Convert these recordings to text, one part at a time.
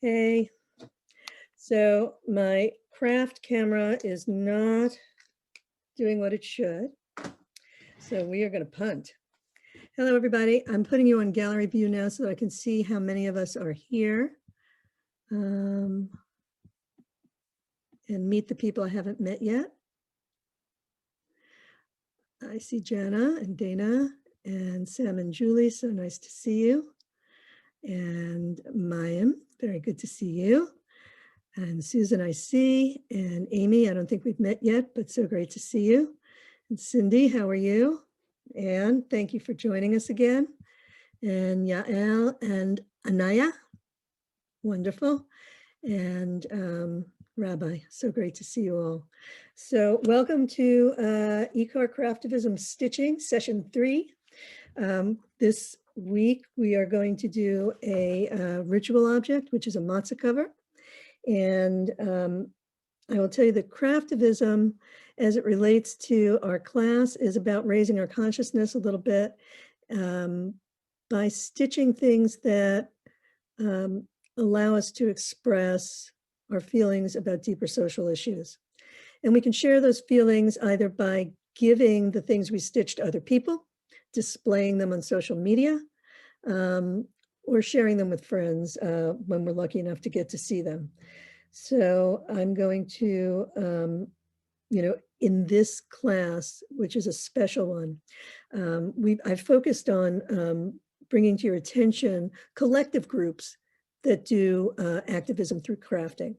Okay, so my craft camera is not doing what it should. So we are going to punt. Hello, everybody. I'm putting you on gallery view now so that I can see how many of us are here. And meet the people I haven't met yet. I see Jana and Dana and Sam and Julie. So nice to see you. And Mayim, very good to see you. And Susan, I see. And Amy, I don't think we've met yet, but so great to see you. And Cindy, how are you? And thank you for joining us again. And Yael and Anaya, wonderful. And Rabbi, so great to see you all. So welcome to IKAR Craftivism Stitching, session 3. This week we are going to do a ritual object, which is a matzah cover. And I will tell you that craftivism, as it relates to our class, is about raising our consciousness a little bit by stitching things that allow us to express our feelings about deeper social issues. And we can share those feelings either by giving the things we stitched to other people, displaying them on social media, or sharing them with friends when we're lucky enough to get to see them. So I'm going to, in this class, which is a special one, I've focused on bringing to your attention collective groups that do activism through crafting.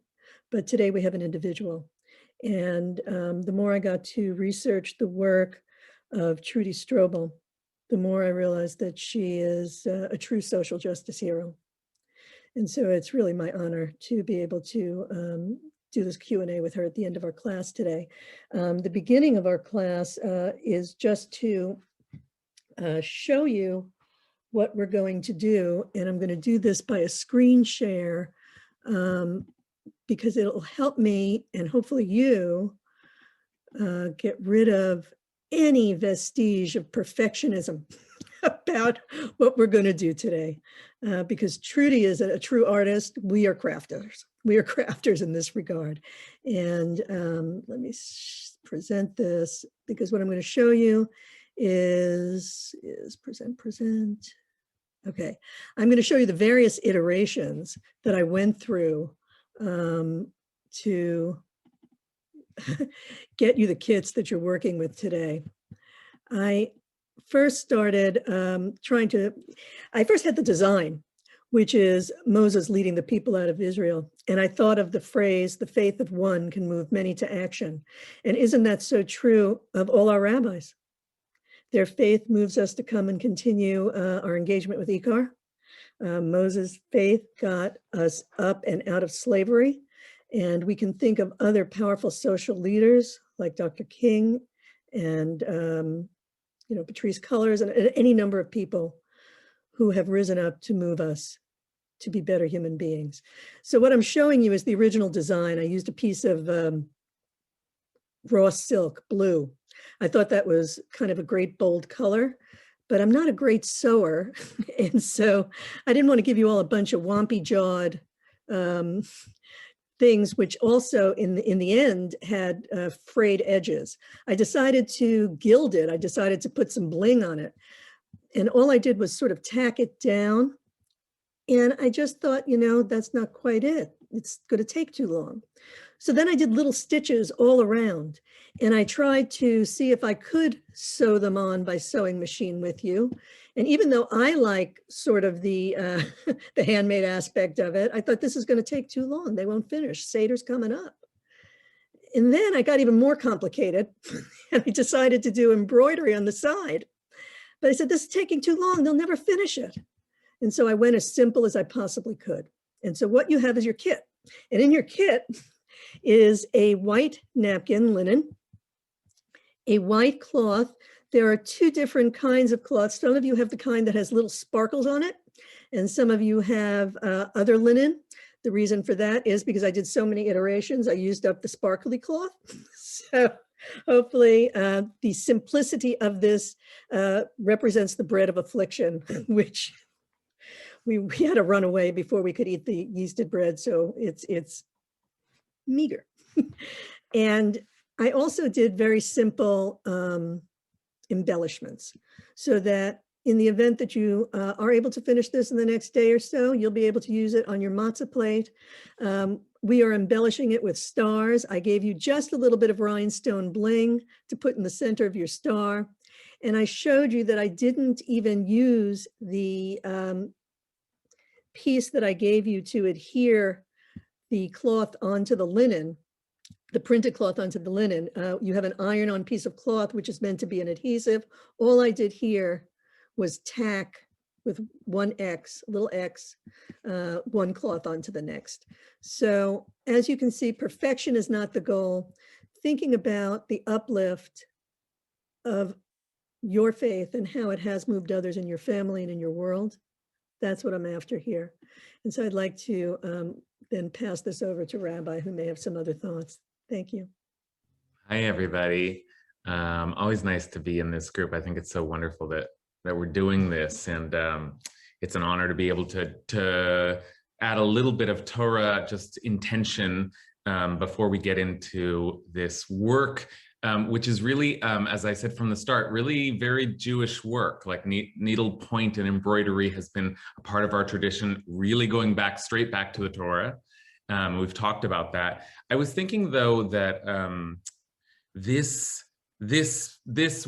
But today we have an individual. And the more I got to research the work of Trudy Strobel, the more I realized that she is a true social justice hero. And so it's really my honor to be able to do this Q&A with her at the end of our class today. The beginning of our class is just to show you what we're going to do. And I'm going to do this by a screen share because it'll help me and hopefully you get rid of any vestige of perfectionism about what we're going to do today. Because Trudy is a true artist. We are crafters. We are crafters in this regard. And let me present this because what I'm going to show you is present. Okay, I'm going to show you the various iterations that I went through to get you the kits that you're working with today. I first started I first had the design, which is Moses leading the people out of Israel. And I thought of the phrase, the faith of one can move many to action. And isn't that so true of all our rabbis? Their faith moves us to come and continue our engagement with IKAR. Moses' faith got us up and out of slavery. And we can think of other powerful social leaders like Dr. King and Patrice Cullors and any number of people who have risen up to move us to be better human beings. So what I'm showing you is the original design. I used a piece of raw silk, blue. I thought that was kind of a great bold color, but I'm not a great sewer. And so I didn't want to give you all a bunch of wompy-jawed things, which also in the end had frayed edges. I decided to gild it. I decided to put some bling on it. And all I did was sort of tack it down. And I just thought, that's not quite it. It's going to take too long. So then I did little stitches all around. And I tried to see if I could sew them on by sewing machine with you. And even though I like sort of the handmade aspect of it, I thought this is going to take too long. They won't finish. Seder's coming up. And then I got even more complicated. And I decided to do embroidery on the side. But I said, this is taking too long. They'll never finish it. And so I went as simple as I possibly could. And so what you have is your kit. And in your kit is a white napkin, linen, a white cloth. There are two different kinds of cloths. Some of you have the kind that has little sparkles on it, and some of you have other linen. The reason for that is because I did so many iterations, I used up the sparkly cloth. So hopefully the simplicity of this represents the bread of affliction, which we had to run away before we could eat the yeasted bread, so it's meager. And I also did very simple embellishments, so that in the event that you are able to finish this in the next day or so, you'll be able to use it on your matzah plate. We are embellishing it with stars. I gave you just a little bit of rhinestone bling to put in the center of your star. And I showed you that I didn't even use the piece that I gave you to adhere the cloth onto the linen, the printed cloth onto the linen. You have an iron-on piece of cloth, which is meant to be an adhesive. All I did here was tack with one X, little X, one cloth onto the next. So as you can see, perfection is not the goal. Thinking about the uplift of your faith and how it has moved others in your family and in your world, that's what I'm after here. And so I'd like to then pass this over to Rabbi, who may have some other thoughts. Thank you. Hi, everybody. Always nice to be in this group. I think it's so wonderful that we're doing this, and it's an honor to be able to add a little bit of Torah, just intention, before we get into this work, which is really, as I said from the start, really very Jewish work. Like needlepoint and embroidery has been a part of our tradition, really going back, straight back to the Torah. We've talked about that. I was thinking, though, that this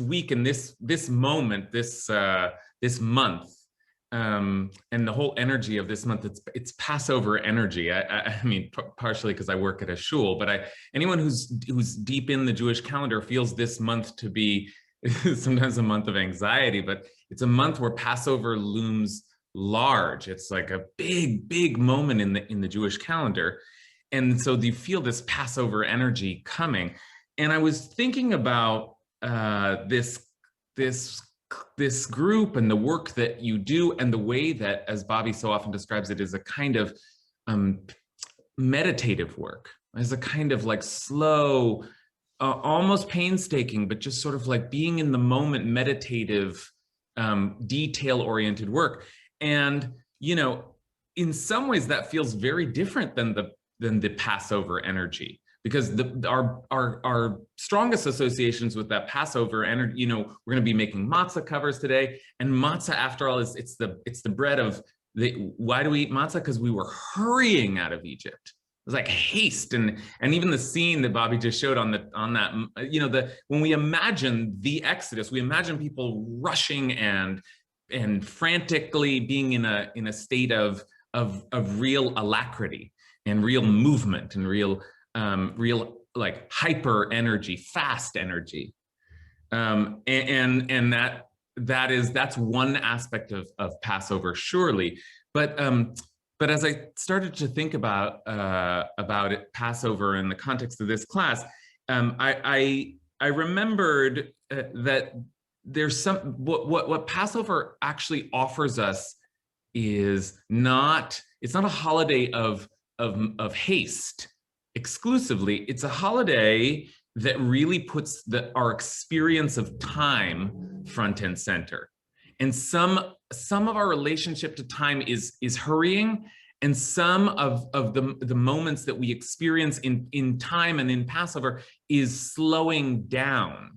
week and this moment, this month, and the whole energy of this month, it's Passover energy. I mean, partially because I work at a shul, but anyone who's deep in the Jewish calendar feels this month to be sometimes a month of anxiety, but it's a month where Passover looms large. It's like a big moment in the Jewish calendar, and so you feel this Passover energy coming. And I was thinking about this group and the work that you do, and the way that, as Bobby so often describes it, is a kind of meditative work, as a kind of like slow, almost painstaking, but just sort of like being in the moment, meditative, detail-oriented work. And, you know, in some ways that feels very different than the Passover energy, because our strongest associations with that Passover energy, you know, we're going to be making matzah covers today, and matzah, after all, it's the bread of why do we eat matzah? Because we were hurrying out of Egypt. It was like haste, and even the scene that Bobby just showed on that, you know, when we imagine the Exodus, we imagine people rushing and frantically being in a state of real alacrity and real movement and real like hyper energy, fast energy, and that's one aspect of Passover, surely. But as I started to think about it, Passover in the context of this class, I remembered that there's what Passover actually offers us is it's not a holiday of haste exclusively. It's a holiday that really puts our experience of time front and center. And some of our relationship to time is hurrying, and some of the moments that we experience in time and in Passover is slowing down.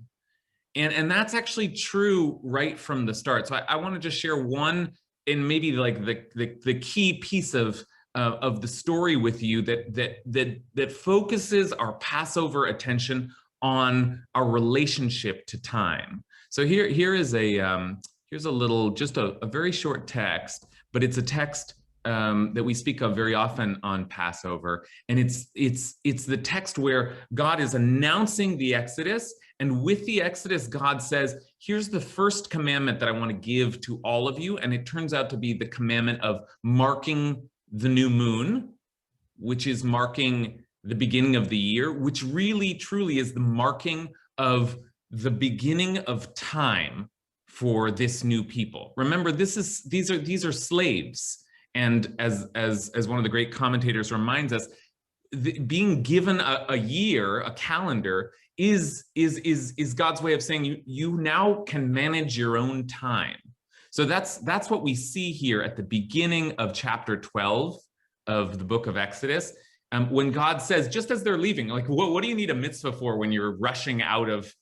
And that's actually true right from the start. So I want to just share one, and maybe like the key piece of the story with you that focuses our Passover attention on our relationship to time. So here's a little, just a very short text, but it's a text that we speak of very often on Passover, and it's the text where God is announcing the Exodus. And with the Exodus, God says, here's the first commandment that I want to give to all of you. And it turns out to be the commandment of marking the new moon, which is marking the beginning of the year, which really, truly is the marking of the beginning of time for this new people. Remember, these are slaves. And as one of the great commentators reminds us, being given a year, a calendar, is God's way of saying you now can manage your own time. So that's what we see here at the beginning of chapter 12 of the book of Exodus. When God says, just as they're leaving, like, what do you need a mitzvah for when you're rushing out of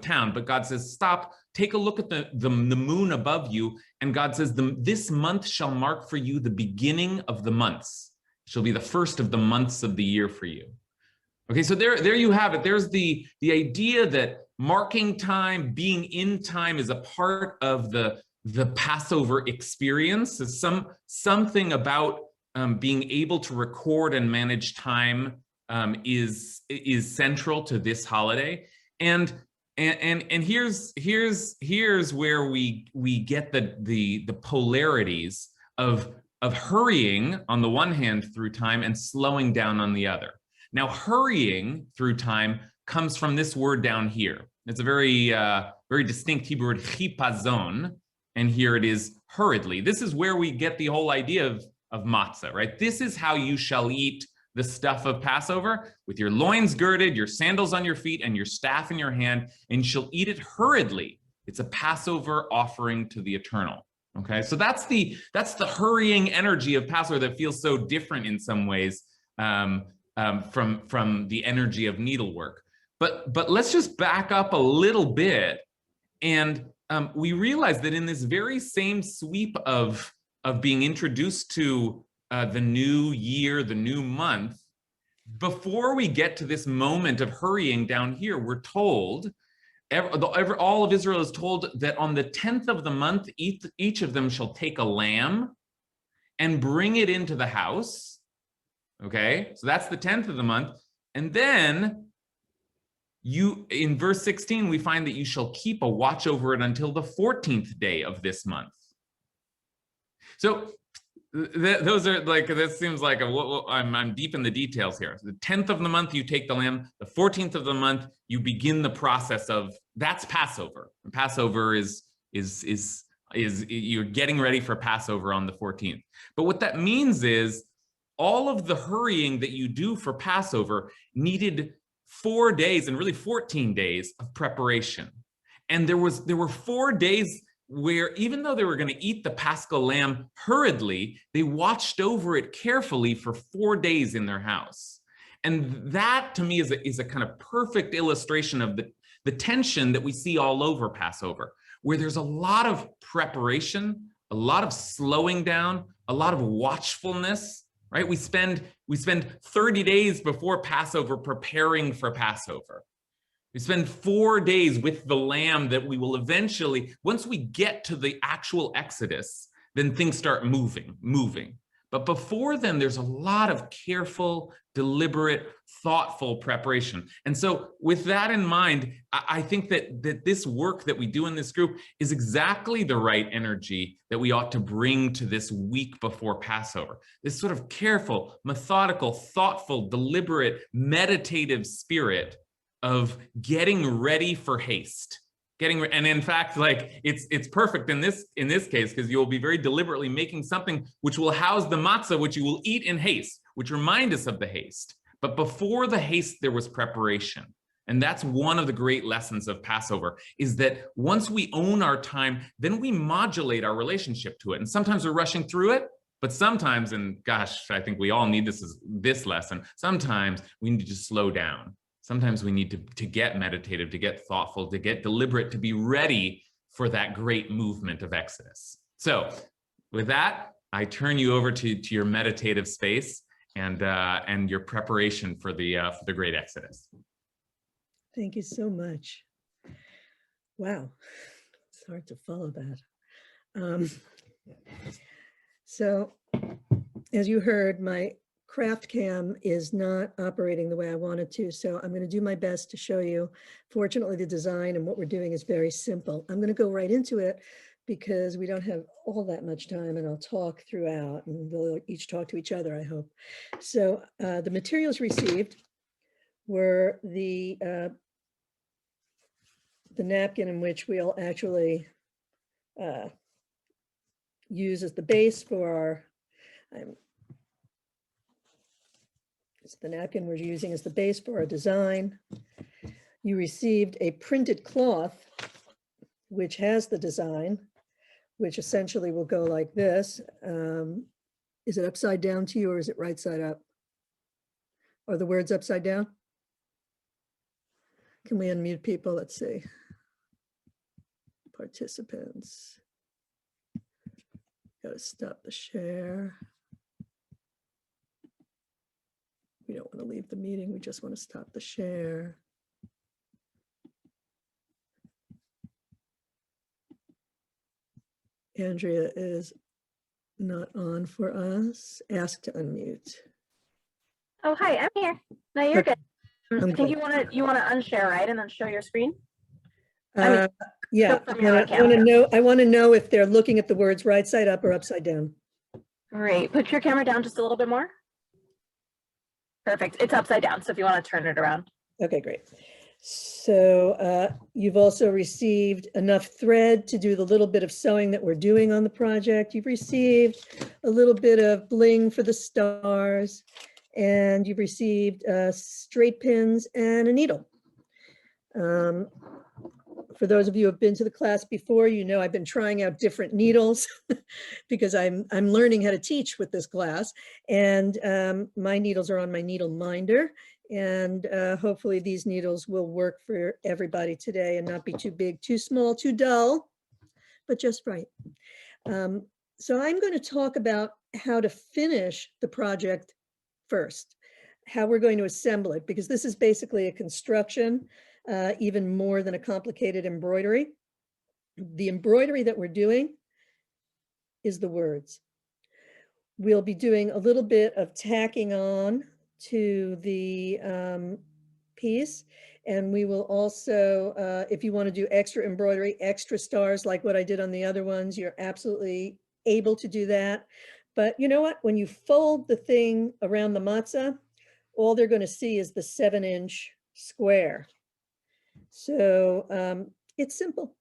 town? But God says, stop, take a look at the moon above you. And God says, this month shall mark for you the beginning of the months. It shall be the first of the months of the year for you. Okay, so there you have it. There's the idea that marking time, being in time, is a part of the Passover experience. Is something about being able to record and manage time is central to this holiday. And here's where we get the polarities of hurrying on the one hand through time and slowing down on the other. Now, hurrying through time comes from this word down here. It's a very distinct Hebrew word, chipazon, and here it is, hurriedly. This is where we get the whole idea of matzah, right? This is how you shall eat the stuff of Passover, with your loins girded, your sandals on your feet, and your staff in your hand, and you shall eat it hurriedly. It's a Passover offering to the eternal. Okay, so that's the hurrying energy of Passover that feels so different in some ways from the energy of needlework. But let's just back up a little bit, and we realize that in this very same sweep of being introduced to the new year, the new month, before we get to this moment of hurrying down here, we're told, all of Israel is told that on the 10th of the month, each of them shall take a lamb and bring it into the house. Okay, so that's the 10th of the month. And then in verse 16, we find that you shall keep a watch over it until the 14th day of this month. So those are like, this seems like I'm deep in the details here. So the 10th of the month, you take the lamb. The 14th of the month, you begin the process of, that's Passover. And Passover is you're getting ready for Passover on the 14th. But what that means is all of the hurrying that you do for Passover needed 4 days and really 14 days of preparation. And there were 4 days where, even though they were going to eat the Paschal lamb hurriedly, they watched over it carefully for 4 days in their house. And that, to me, is a kind of perfect illustration of the tension that we see all over Passover, where there's a lot of preparation, a lot of slowing down, a lot of watchfulness, right? We spend 30 days before Passover preparing for Passover. We spend 4 days with the lamb that we will eventually, once we get to the actual Exodus, then things start moving. But before then, there's a lot of careful, deliberate, thoughtful preparation. And so with that in mind, I think that this work that we do in this group is exactly the right energy that we ought to bring to this week before Passover. This sort of careful, methodical, thoughtful, deliberate, meditative spirit of getting ready for haste. And in fact, like it's perfect in this case, because you'll be very deliberately making something which will house the matzah, which you will eat in haste, which remind us of the haste. But before the haste, there was preparation. And that's one of the great lessons of Passover, is that once we own our time, then we modulate our relationship to it. And sometimes we're rushing through it, but sometimes, and gosh, I think we all need this lesson, sometimes we need to slow down. Sometimes we need to get meditative, to get thoughtful, to get deliberate, to be ready for that great movement of Exodus. So with that, I turn you over to your meditative space and your preparation for the great Exodus. Thank you so much. Wow, it's hard to follow that. So as you heard, my Craft Cam is not operating the way I wanted to, so I'm going to do my best to show you. Fortunately, the design and what we're doing is very simple. I'm going to go right into it because we don't have all that much time, and I'll talk throughout, and we'll each talk to each other, I hope. So the materials received were the napkin, in which we'll actually use as the base for our it's the napkin we're using as the base for our design. You received a printed cloth, which has the design, which essentially will go like this. Is it upside down to you or is it right side up? Are the words upside down? Can we unmute people? Let's see. Participants. Got to stop the share. We don't want to leave the meeting. We just want to stop the share. Andrea is not on for us. Ask to unmute. Oh, hi, I'm here. No, you're Okay. good. I'm I think good. you want to unshare, right, and then show your screen. Yeah, from your I want to know if they're looking at the words right side up or upside down. Great. Put your camera down just a little bit more. Perfect. It's upside down, so if you want to turn it around. Okay, great. So you've also received enough thread to do the little bit of sewing that we're doing on the project. You've received a little bit of bling for the stars, and you've received straight pins and a needle. For those of you who have been to the class before, you know I've been trying out different needles because I'm learning how to teach with this class, and my needles are on my needle minder, and hopefully these needles will work for everybody today and not be too big, too small, too dull, but just right. So I'm going to talk about how to finish the project first, how we're going to assemble it, because this is basically a construction, even more than a complicated embroidery. The embroidery that we're doing is the words. We'll be doing a little bit of tacking on to the piece, and we will also, if you want to do extra embroidery, extra stars like what I did on the other ones, you're absolutely able to do that. But you know what? When you fold the thing around the matzah, all they're going to see is the 7-inch square. So it's simple.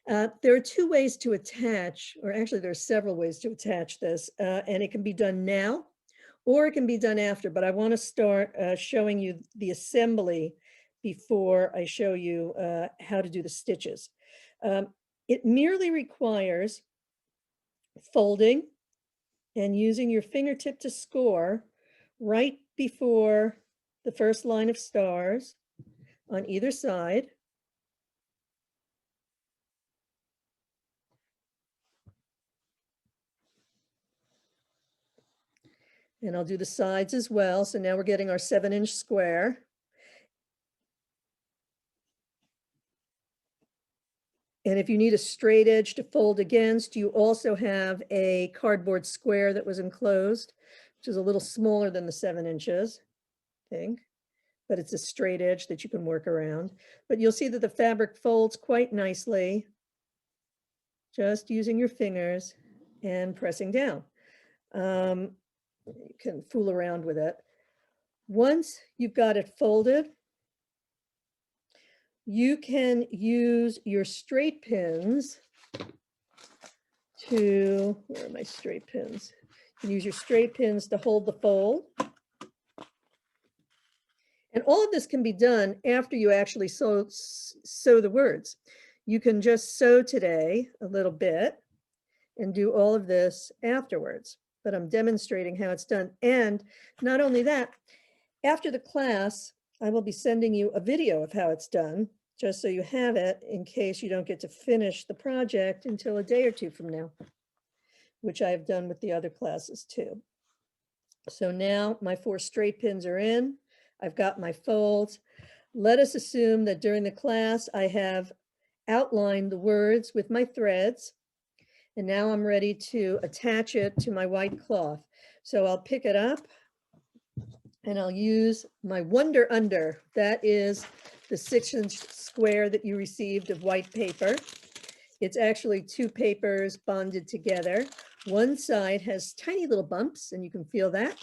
There are two ways to attach, or actually there are several ways to attach this, and it can be done now or it can be done after, but I want to start showing you the assembly before I show you how to do the stitches. It merely requires folding and using your fingertip to score right before the first line of stars on either side. And I'll do the sides as well. So now we're getting our 7-inch square. And if you need a straight edge to fold against, you also have a cardboard square that was enclosed, which is a little smaller than the 7 inches, I think, but it's a straight edge that you can work around. But you'll see that the fabric folds quite nicely, just using your fingers and pressing down. You can fool around with it. Once you've got it folded, you can use your straight pins to, where are my straight pins? You can use your straight pins to hold the fold. And all of this can be done after you actually sew the words. You can just sew today a little bit and do all of this afterwards. But I'm demonstrating how it's done. And not only that, after the class, I will be sending you a video of how it's done, just so you have it in case you don't get to finish the project until a day or two from now, which I've done with the other classes too. So now my 4 straight pins are in. I've got my folds. Let us assume that during the class, I have outlined the words with my threads. And now I'm ready to attach it to my white cloth. So I'll pick it up and I'll use my Wonder Under. That is the 6-inch square that you received of white paper. It's actually 2 papers bonded together. One side has tiny little bumps, and you can feel that.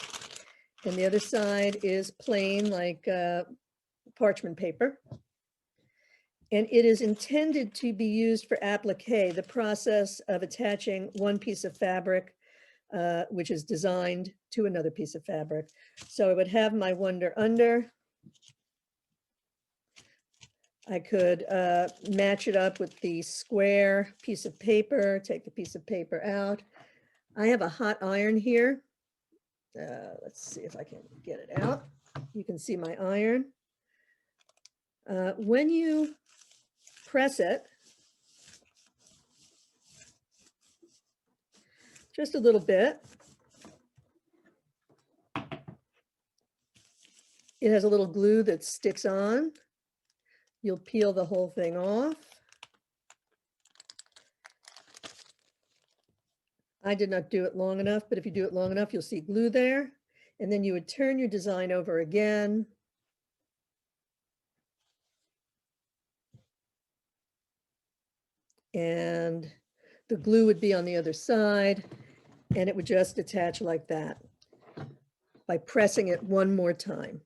And the other side is plain, like parchment paper. And it is intended to be used for applique, the process of attaching one piece of fabric, which is designed to another piece of fabric. So I would have my Wonder Under. I could match it up with the square piece of paper, take the piece of paper out. I have a hot iron here. Let's see if I can get it out. You can see my iron. When you press it, just a little bit, it has a little glue that sticks on. You'll peel the whole thing off. I did not do it long enough, but if you do it long enough, you'll see glue there. And then you would turn your design over again. And the glue would be on the other side, and it would just attach like that by pressing it one more time.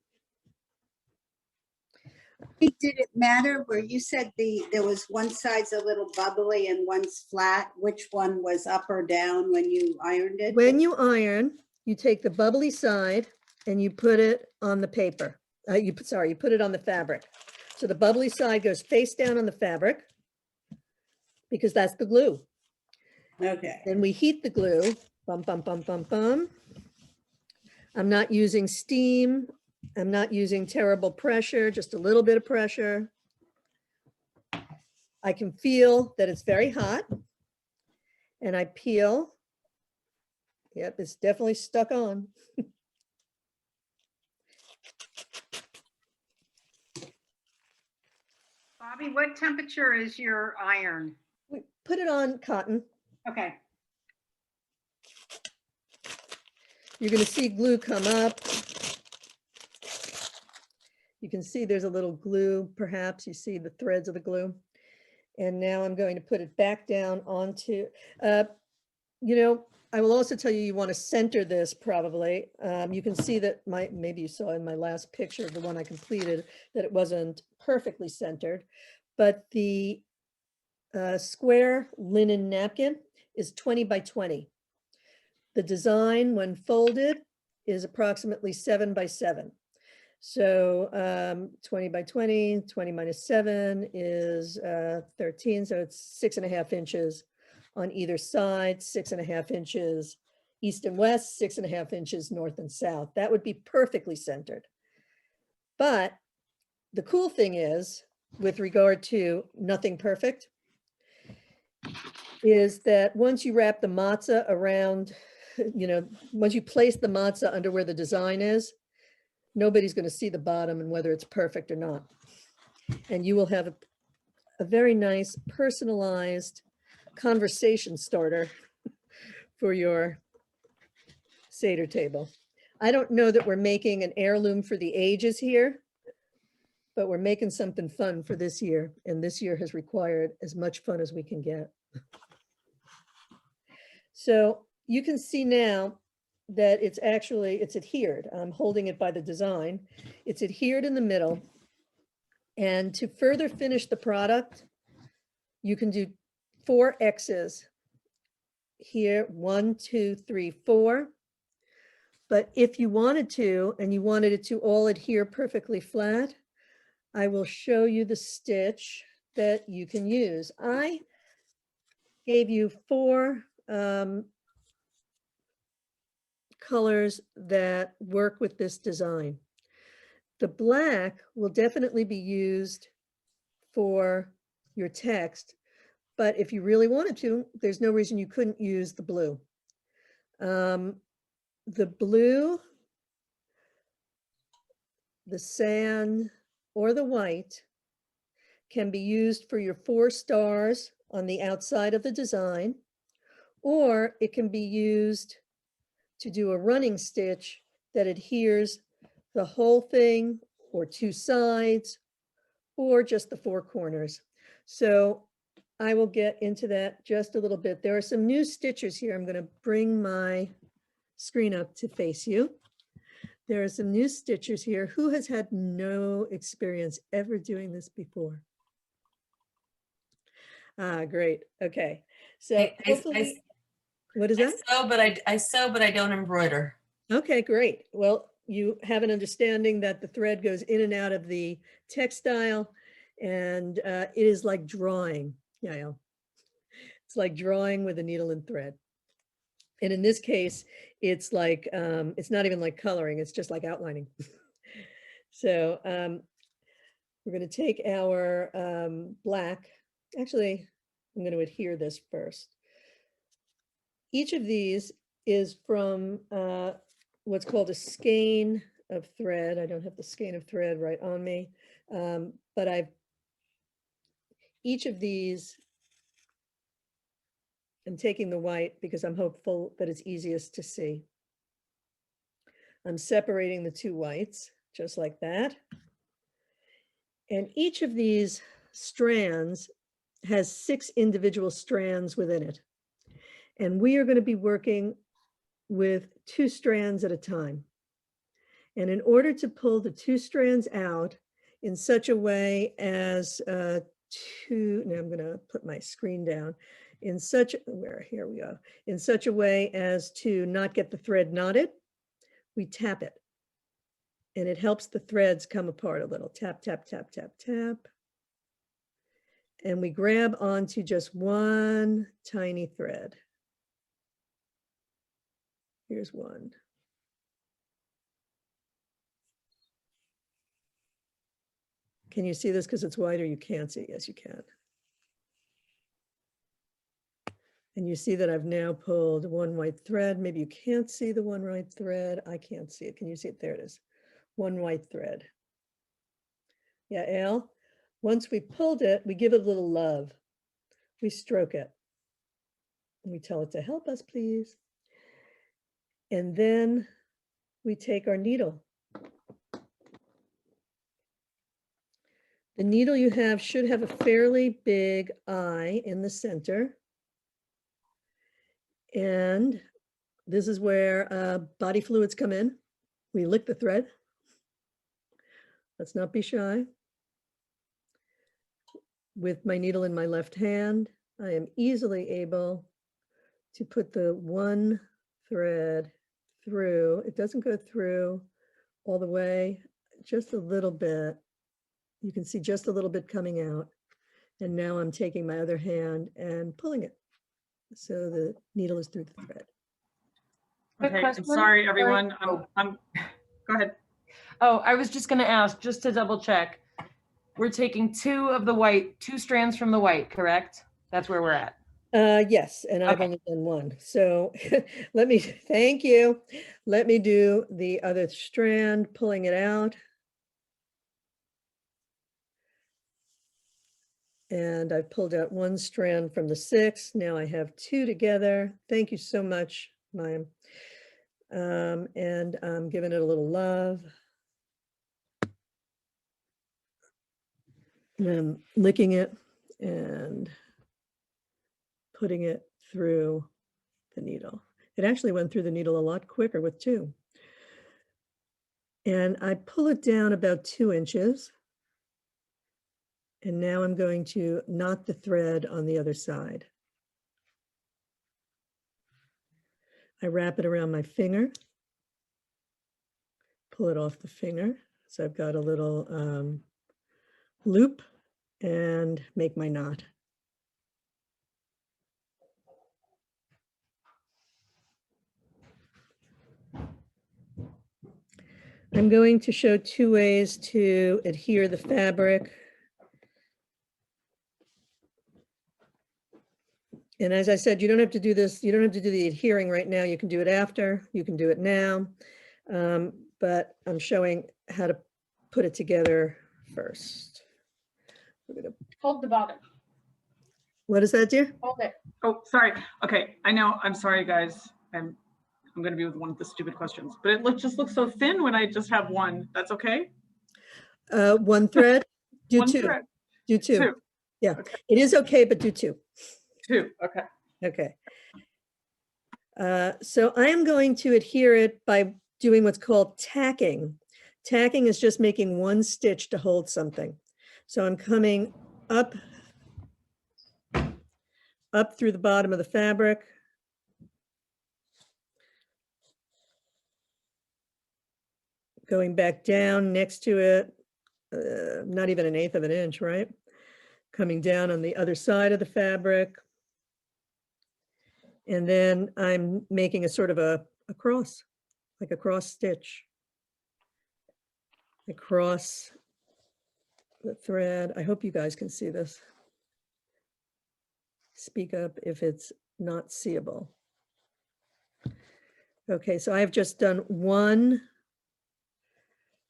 Did it matter where you said there was one side's a little bubbly and one's flat? Which one was up or down when you ironed it? When you iron, you take the bubbly side and you put it on the paper. You put it on the fabric. So the bubbly side goes face down on the fabric because that's the glue. Okay. Then we heat the glue. Bum, bum, bum, bum, bum. I'm not using steam. I'm not using terrible pressure, just a little bit of pressure. I can feel that it's very hot. And I peel. Yep, it's definitely stuck on. Bobby, what temperature is your iron? We put it on cotton. Okay. You're going to see glue come up. You can see there's a little glue, perhaps you see the threads of the glue. And now I'm going to put it back down onto, you know, I will also tell you, you want to center this probably. You can see that maybe you saw in my last picture, the one I completed, that it wasn't perfectly centered, but the square linen napkin is 20 by 20. The design when folded is approximately 7 by 7. So 20 by 20, 20 minus 7 is 13. So it's 6.5 inches on either side, 6.5 inches east and west, 6.5 inches north and south. That would be perfectly centered. But the cool thing is, with regard to nothing perfect, is that once you wrap the matzah around, you know, once you place the matzah under where the design is, nobody's going to see the bottom and whether it's perfect or not. And you will have a very nice personalized conversation starter for your Seder table. I don't know that we're making an heirloom for the ages here, but we're making something fun for this year. And this year has required as much fun as we can get. So you can see now that it's adhered. I'm holding it by the design. It's adhered in the middle. And to further finish the product, you can do 4 X's here, 1, 2, 3, 4. But if you wanted to, and you wanted it to all adhere perfectly flat, I will show you the stitch that you can use. I gave you 4 colors that work with this design. The black will definitely be used for your text, but if you really wanted to, there's no reason you couldn't use the blue. The blue, the sand, or the white can be used for your 4 stars on the outside of the design, or it can be used to do a running stitch that adheres the whole thing or 2 sides or just the 4 corners. So I will get into that just a little bit. There are some new stitches here. I'm going to bring my screen up to face you. There are some new stitchers here. Who has had no experience ever doing this before? Ah, great. Okay. So hopefully, what is that? I sew, but I don't embroider. Okay, great. Well, you have an understanding that the thread goes in and out of the textile, And it is like drawing. Yeah, yeah. It's like drawing with a needle and thread. And in this case, it's like, it's not even like coloring, it's just like outlining. So we're going to take our black. Actually, I'm going to adhere this first. Each of these is from what's called a skein of thread. I don't have the skein of thread right on me, but each of these, I'm taking the white because I'm hopeful that it's easiest to see. I'm separating the two whites just like that. And each of these strands has 6 individual strands within it. And we are going to be working with 2 strands at a time. And in order to pull the 2 strands out in such a way as now I'm going to put my screen down, in such, here we go, in such a way as to not get the thread knotted, we tap it. And it helps the threads come apart a little. Tap, tap, tap, tap, tap. And we grab onto just one tiny thread. Here's one. Can you see this because it's white, or you can't see? Yes, you can. And you see that I've now pulled one white thread. Maybe you can't see the one white thread. I can't see it. Can you see it? There it is. One white thread. Yeah, Al, once we pulled it, we give it a little love. We stroke it. And we tell it to help us, please. And then we take our needle. The needle you have should have a fairly big eye in the center. And this is where body fluids come in. We lick the thread. Let's not be shy. With my needle in my left hand, I am easily able to put the one thread through. It doesn't go through all the way, just a little bit. You can see just a little bit coming out. And now I'm taking my other hand and pulling it. So the needle is through the thread. Quick Okay, question. I'm sorry, everyone. Oh. Go ahead. Oh, I was just gonna ask, just to double check. We're taking 2 of the white, 2 strands from the white, correct? That's where we're at. Yes, and I've Okay. only done one. So let me, thank you. Let me do the other strand, pulling it out. And I've pulled out one strand from the 6. Now I have 2 together. Thank you so much, Mayim. And I'm giving it a little love. And I'm licking it and putting it through the needle. It actually went through the needle a lot quicker with 2. And I pull it down about 2 inches. And now I'm going to knot the thread on the other side. I wrap it around my finger, pull it off the finger. So I've got a little loop and make my knot. I'm going to show 2 ways to adhere the fabric. And as I said, you don't have to do this. You don't have to do the adhering right now. You can do it after. You can do it now. But I'm showing how to put it together first. We're gonna, Hold the bottom. what is that, dear? Hold it. Oh, sorry. Okay, I know. I'm sorry, guys. I'm going to be with one of the stupid questions, but it just looks so thin when I just have one. That's okay? One thread. Do One 2. thread. Do 2. 2. Yeah, Okay. it is okay, but do 2. 2. Okay. Okay. So I am going to adhere it by doing what's called tacking. Tacking is just making one stitch to hold something. So I'm coming up through the bottom of the fabric. Going back down next to it, not even 1/8 of an inch, right? Coming down on the other side of the fabric. And then I'm making a sort of a cross, like a cross stitch across the thread. I hope you guys can see this. Speak up if it's not seeable. Okay, so I've just done one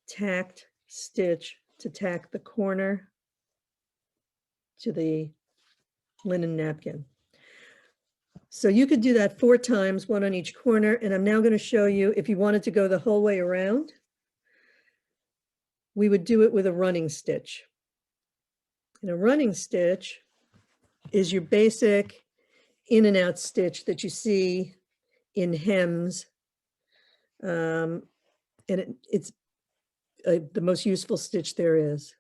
tacked stitch to tack the corner to the linen napkin. So you could do that 4 times, 1 on each corner. And I'm now going to show you, if you wanted to go the whole way around, we would do it with a running stitch. And a running stitch is your basic in and out stitch that you see in hems. And it's the most useful stitch there is.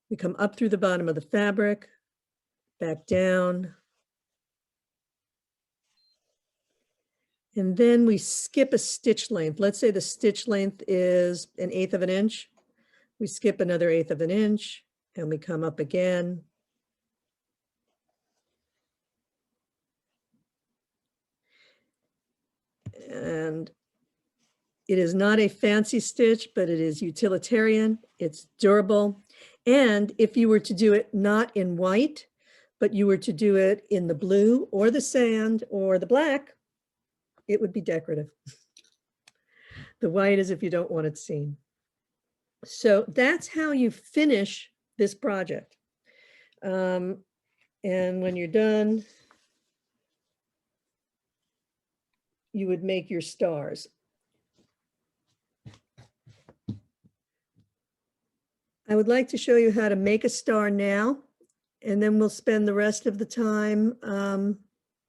We come up through the bottom of the fabric, back down. And then we skip a stitch length. Let's say the stitch length is 1/8 of an inch. We skip another 1/8 of an inch and we come up again. And it is not a fancy stitch, but it is utilitarian. It's durable. And if you were to do it not in white, but you were to do it in the blue or the sand or the black, it would be decorative. The white is if you don't want it seen. So that's how you finish this project. And when you're done, you would make your stars. I would like to show you how to make a star now, and then we'll spend the rest of the time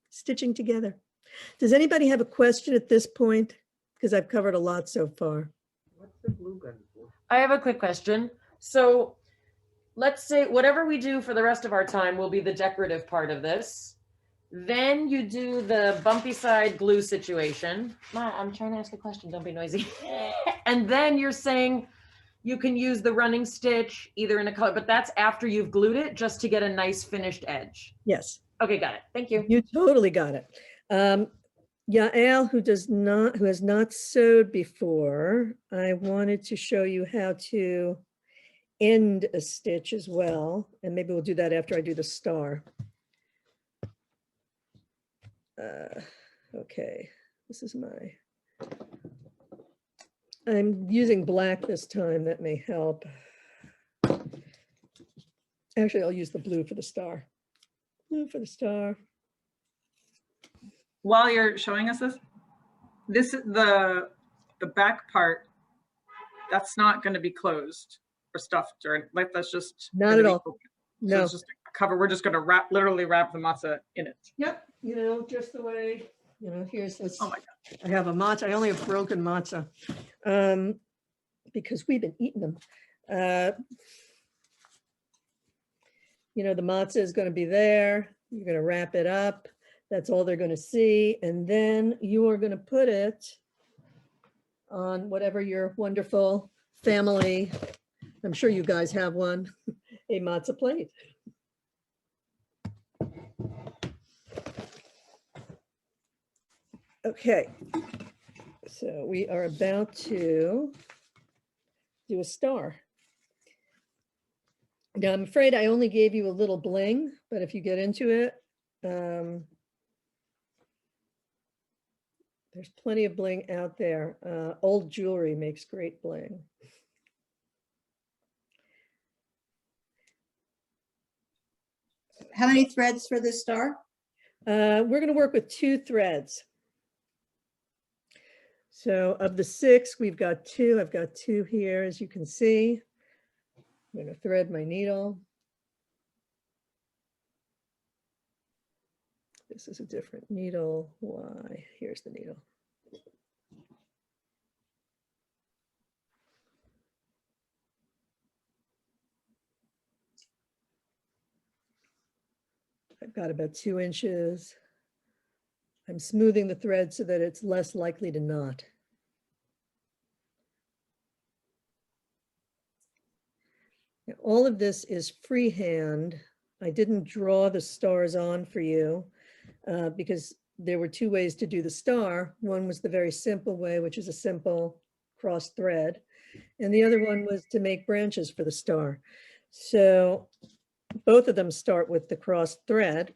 stitching together. Does anybody have a question at this point? Because I've covered a lot so far. What's the glue gun for? I have a quick question. So let's say whatever we do for the rest of our time will be the decorative part of this. Then you do the bumpy side glue situation. Ma, I'm trying to ask a question. Don't be noisy. And then you're saying you can use the running stitch either in a color, but that's after you've glued it just to get a nice finished edge. Yes. Okay, got it. Thank you. You totally got it. Yael, who has not sewed before, I wanted to show you how to end a stitch as well. And maybe we'll do that after I do the star. Okay, this is I'm using black this time. That may help. Actually, I'll use the blue for the star. Blue for the star. While you're showing us this is the back part, that's not going to be closed or stuffed or like that's just Not at all. open. No. So it's just a cover. We're just going to literally wrap the matzah in it. Yep. You know, just the way, here's this. Oh my God. I have a matzah. I only have broken matzah because we've been eating them. The matzah is going to be there. You're going to wrap it up. That's all they're going to see. And then you are going to put it on whatever your wonderful family, I'm sure you guys have one, a matzah plate. Okay, so we are about to do a star. Now, I'm afraid I only gave you a little bling, but if you get into it, there's plenty of bling out there. Old jewelry makes great bling. How many threads for this star? We're going to work with 2 threads. So of the 6, we've got 2. I've got 2 here, as you can see. I'm going to thread my needle. This is a different needle. Why? Here's the needle. I've got about 2 inches. I'm smoothing the thread so that it's less likely to knot. All of this is freehand. I didn't draw the stars on for you because there were two ways to do the star. One was the very simple way, which is a simple cross thread. And the other one was to make branches for the star. So both of them start with the cross thread.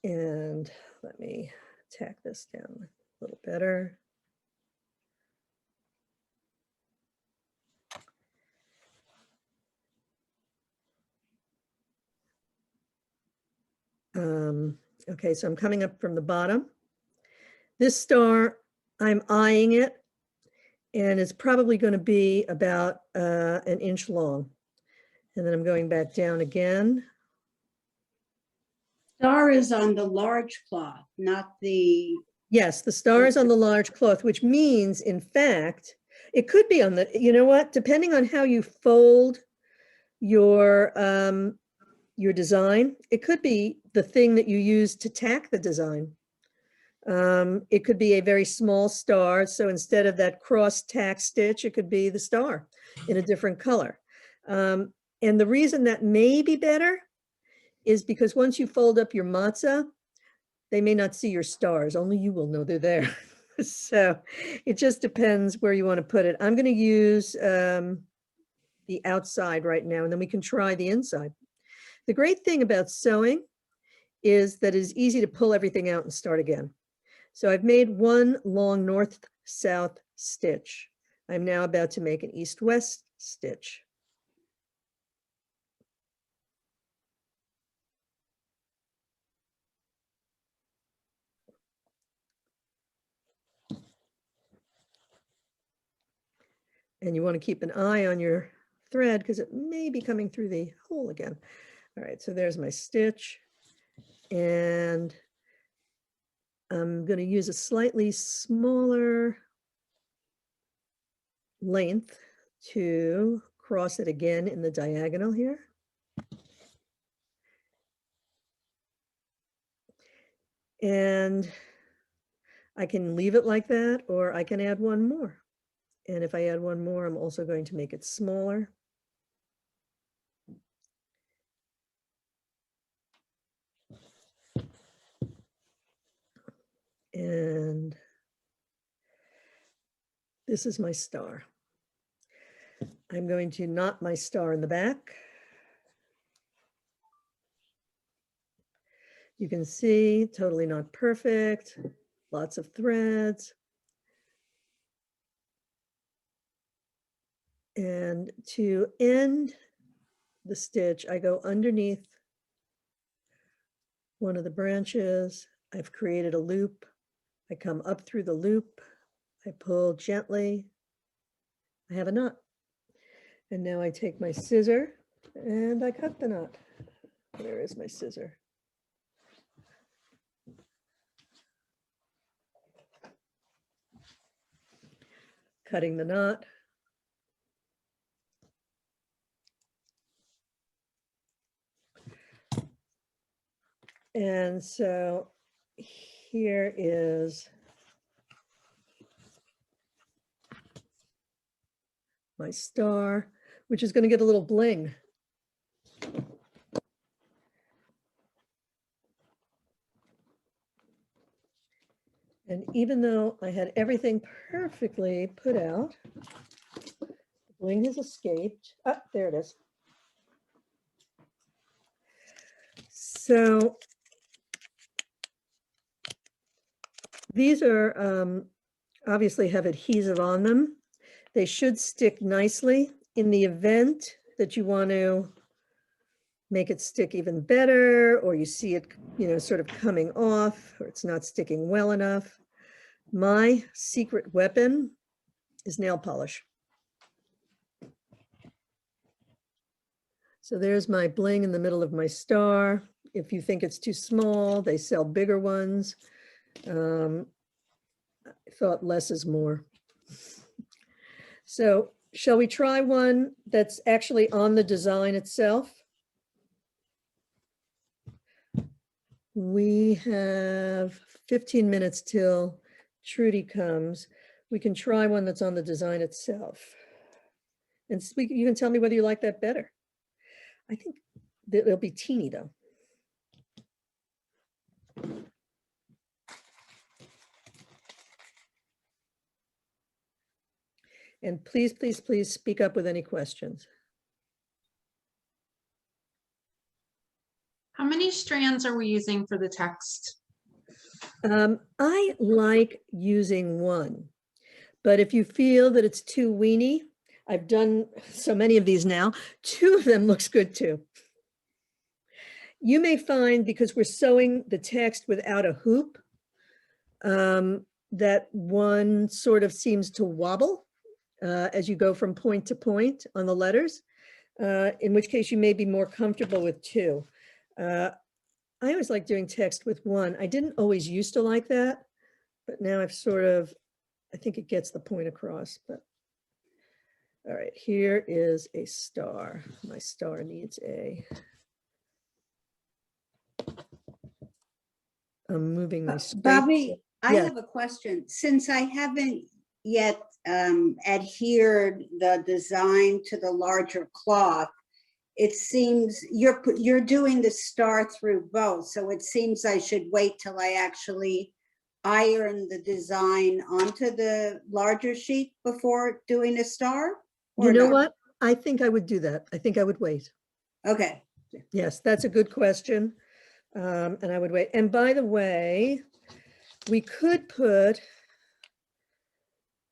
And let me tack this down a little better. Okay, so I'm coming up from the bottom. This star, I'm eyeing it, and it's probably going to be about 1 inch long. And then I'm going back down again. Star is on the large cloth, not the, Yes, the star is on the large cloth, which means, in fact, it could be on the, you know what, depending on how you fold your design, it could be the thing that you use to tack the design. It could be a very small star. So instead of that cross tack stitch, it could be the star in a different color. And the reason that may be better is because once you fold up your matzah, they may not see your stars. Only you will know they're there. So it just depends where you want to put it. I'm going to use the outside right now, and then we can try the inside. The great thing about sewing is that it's easy to pull everything out and start again. So I've made one long north-south stitch. I'm now about to make an east-west stitch. And you want to keep an eye on your thread because it may be coming through the hole again. All right, so there's my stitch. And I'm going to use a slightly smaller length to cross it again in the diagonal here. And I can leave it like that, or I can add one more. And if I add one more, I'm also going to make it smaller. And this is my star. I'm going to knot my star in the back. You can see, totally not perfect, lots of threads. And to end the stitch, I go underneath one of the branches. I've created a loop. I come up through the loop. I pull gently. I have a knot. And now I take my scissor and I cut the knot. There is my scissor. Cutting the knot. And so here is my star, which is going to get a little bling. And even though I had everything perfectly put out, the bling has escaped. Ah, there it is. So these are obviously have adhesive on them. They should stick nicely. In the event that you want to make it stick even better, or you see it, sort of coming off, or it's not sticking well enough, my secret weapon is nail polish. So there's my bling in the middle of my star. If you think it's too small, they sell bigger ones. I thought less is more. So shall we try one that's actually on the design itself? We have 15 minutes till Trudy comes. we can try one that's on the design itself. And you can tell me whether you like that better. I think that it'll be teeny though. And please, please, please speak up with any questions. How many strands are we using for the text? I like using one, but if you feel that it's too weeny, I've done so many of these now, 2 of them looks good too. You may find, because we're sewing the text without a hoop, that one sort of seems to wobble as you go from point to point on the letters, in which case you may be more comfortable with 2. I always like doing text with 1. I didn't always used to like that, but now I've sort of, I think it gets the point across. But all right, here is a star. My star needs a, I'm moving my straight. Bobby, I Yeah. have a question. Since I haven't yet adhered the design to the larger cloth, it seems you're doing the star through both. So it seems I should wait till I actually iron the design onto the larger sheet before doing a star? You or know no? what? I think I would do that. I think I would wait. Okay. Yes, that's a good question. And I would wait. And by the way, we could put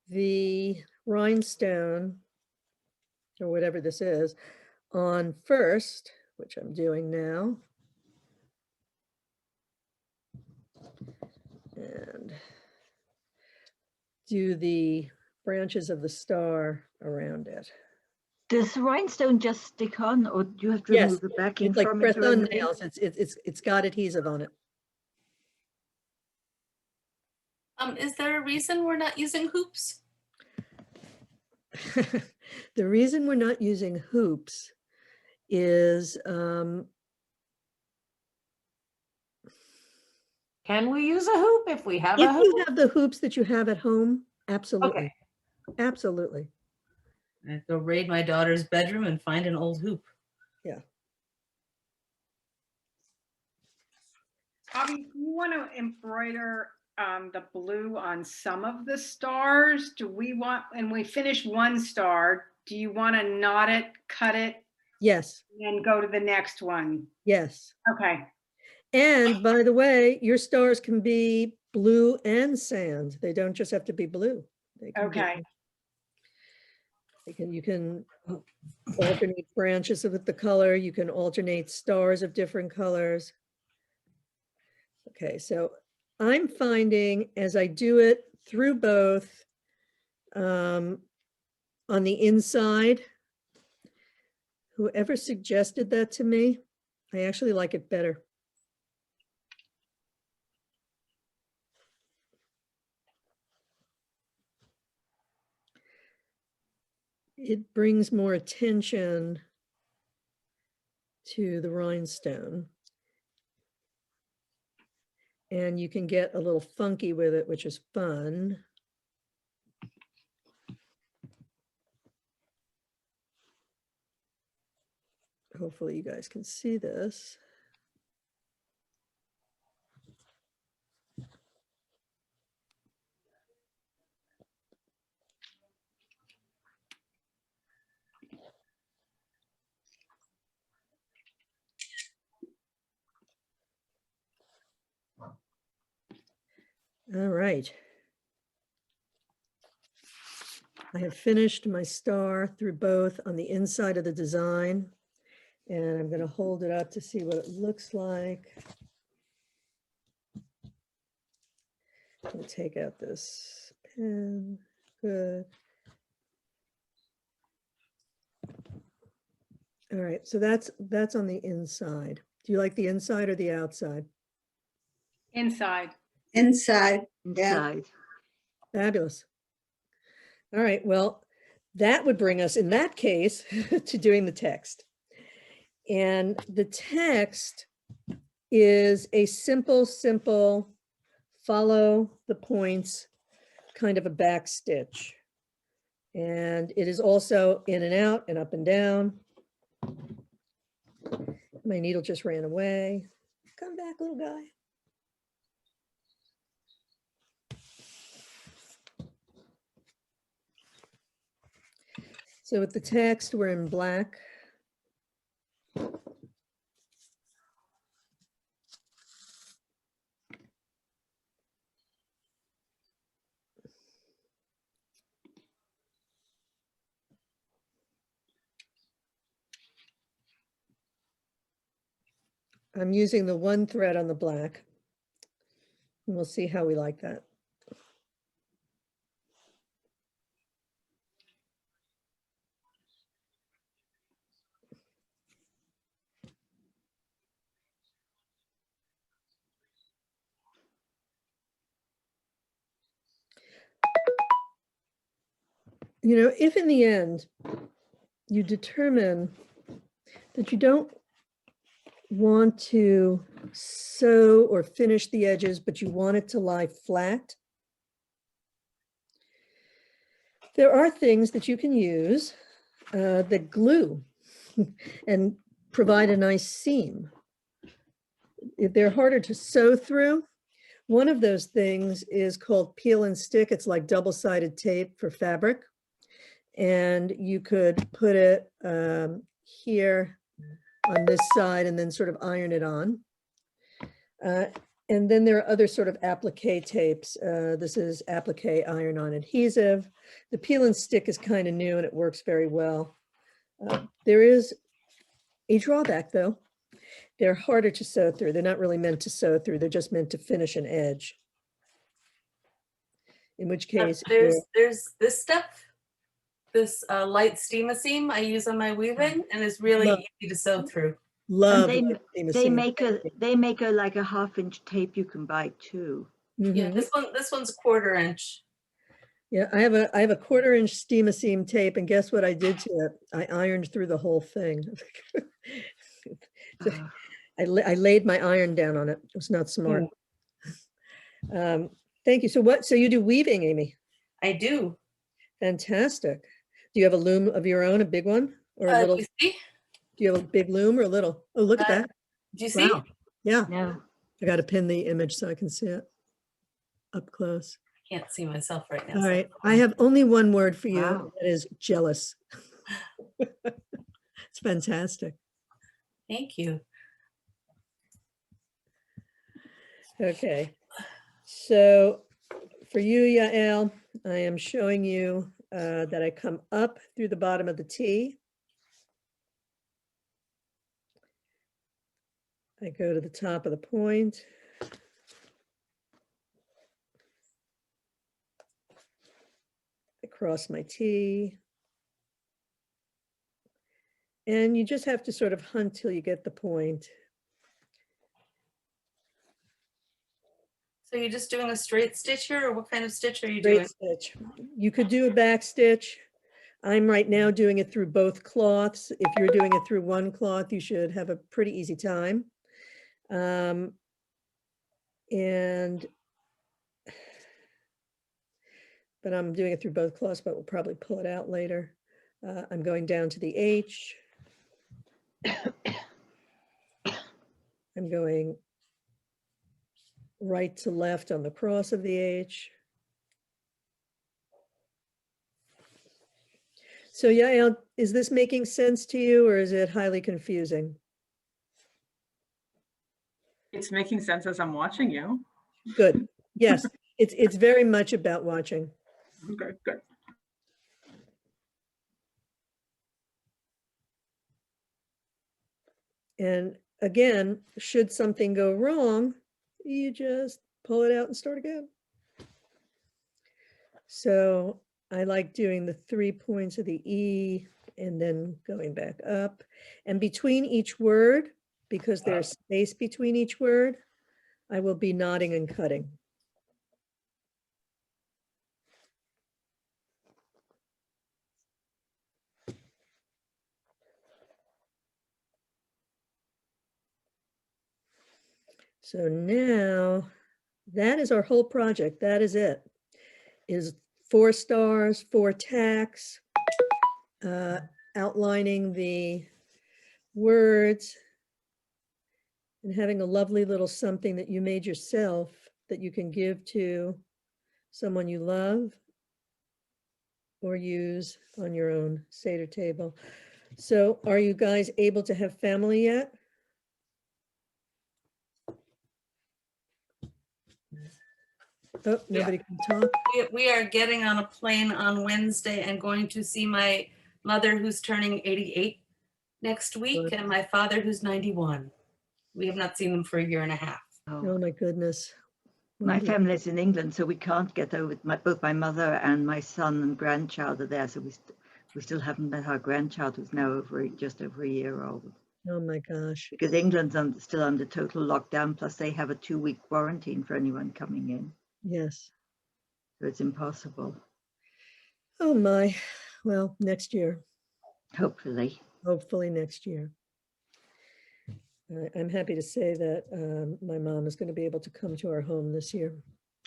the rhinestone or whatever this is on first, which I'm doing now. And do the branches of the star around it. Does the rhinestone just stick on, or do you have to Yes, remove the backing It's like from it? press or on anything? nails. It's got adhesive on it. Is there a reason we're not using hoops? The reason we're not using hoops is Can we use a hoop if we have a if hoop? you have the hoops that you have at home, absolutely. Okay. Absolutely. I go raid my daughter's bedroom and find an old hoop. Yeah. Bobby, do you want to embroider the blue on some of the stars? Do we want, when we finish one star, do you want to knot it, cut it, Yes. and go to the next one? Yes. Okay. And by the way, your stars can be blue and sand. They don't just have to be blue. They can be- Okay. you can alternate branches with the color. You can alternate stars of different colors. Okay, so I'm finding as I do it through both on the inside, whoever suggested that to me, I actually like it better. It brings more attention to the rhinestone. And you can get a little funky with it, which is fun. Hopefully you guys can see this. All right. I have finished my star through both on the inside of the design, and I'm going to hold it up to see what it looks like. I'm going to take out this pen. Good. All right, so that's on the inside. Do you like the inside or the outside? Inside. Inside. Yeah. Inside. Fabulous. All right, well, that would bring us in that case to doing the text. And the text is a simple follow the points kind of a back stitch. And it is also in and out and up and down. My needle just ran away. Come back, little guy. So with the text, we're in black. I'm using the one thread on the black. And we'll see how we like that. You know, if in the end you determine that you don't want to sew or finish the edges, but you want it to lie flat, there are things that you can use that glue and provide a nice seam. If they're harder to sew through, one of those things is called peel and stick. It's like double-sided tape for fabric. And you could put it here on this side and then sort of iron it on. And then there are other sort of applique tapes. This is applique iron-on adhesive. The peel and stick is kind of new and it works very well. There is a drawback though. They're harder to sew through. They're not really meant to sew through. They're just meant to finish an edge. In which case, there's this stuff, this light steam I use on my weaving, and it's really easy to sew through. Love. And they make a like a 1/2-inch tape you can buy too. Yeah, this one's 1/4 inch. Yeah, I have a 1/4 inch steam tape, and guess what I did to it? I ironed through the whole thing. I laid my iron down on it. It was not smart. Thank you. So you do weaving, Amy? I do. Fantastic. Do you have a loom of your own, a big one or a little? Do you see? Do you have a big loom or a little? Oh, look at that. Do you see? Wow. Yeah. No. I got to pin the image so I can see it up close. I can't see myself right now. All so- right. I have only one word for you. Wow. That is jealous. It's fantastic. Thank you. Okay. So for you, Yael, I am showing you that I come up through the bottom of the T. I go to the top of the point. I cross my T. And you just have to sort of hunt till you get the point. So you're just doing a straight stitch here, or what kind of stitch are you Straight doing? stitch. You could do a back stitch. I'm right now doing it through both cloths. If you're doing it through one cloth, you should have a pretty easy time. But I'm doing it through both cloths, but we'll probably pull it out later. I'm going down to the H. I'm going right to left on the cross of the H. So Yael, is this making sense to you or is it highly confusing? It's making sense as I'm watching you. Good. Yes, it's very much about watching. Okay, good. And again, should something go wrong, you just pull it out and start again. So I like doing the 3 points of the E and then going back up. And between each word, because there's space between each word, I will be knotting and cutting. So now that is our whole project. That is it. is 4 stars, 4 tacks, outlining the words and having a lovely little something that you made yourself that you can give to someone you love or use on your own Seder table. So are you guys able to have family yet? Oh, nobody can talk. We are getting on a plane on Wednesday and going to see my mother who's turning 88 next week and my father who's 91. We have not seen them for a year and a half. Oh my goodness. My Well, family is in England, so we can't get over. Both my mother and my son and grandchild are there, so we still haven't met our grandchild, who's now just over a year old. oh my gosh. Because England's still under total lockdown, plus they have a 2-week quarantine for anyone coming in, Yes. so it's impossible. Oh my. Well, next year. Hopefully. Hopefully next year. I'm happy to say that my mom is going to be able to come to our home this year.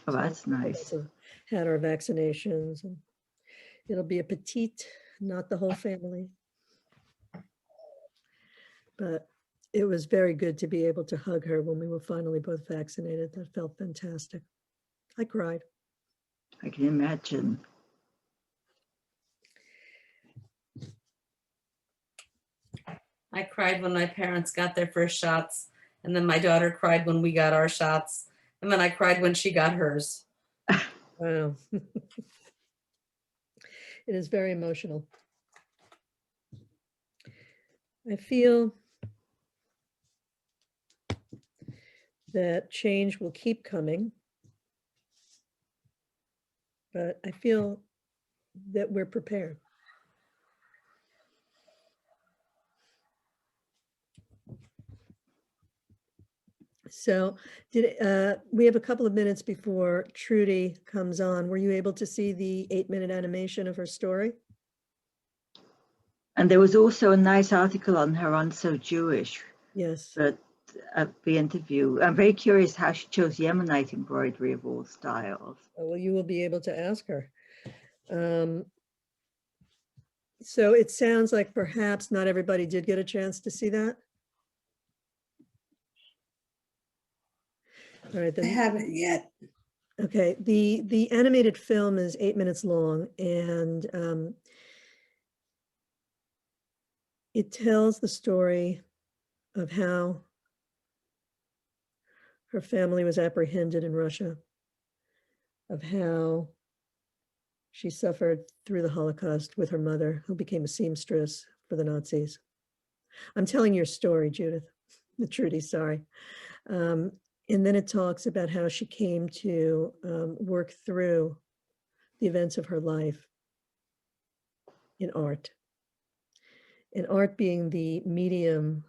Oh, So that's nice. also had our vaccinations, and it'll be a petite, not the whole family. But it was very good to be able to hug her when we were finally both vaccinated. That felt fantastic. I cried. I can imagine. I cried when my parents got their first shots, and then my daughter cried when we got our shots, and then I cried when she got hers. Wow. It is very emotional. I feel that change will keep coming, but I feel that we're prepared. So we have a couple of minutes before Trudy comes on. Were you able to see the 8-minute animation of her story? And there was also a nice article on her on So Jewish. Yes. But the interview, I'm very curious how she chose Yemenite embroidery of all styles. Well, you will be able to ask her. So it sounds like perhaps not everybody did get a chance to see that. All right, I then. haven't yet. Okay, the animated film is 8 minutes long, and it tells the story of how her family was apprehended in Russia, of how she suffered through the Holocaust with her mother, who became a seamstress for the Nazis. I'm telling your story, Judith, Trudy, sorry. And then it talks about how she came to work through the events of her life in art. And art being the medium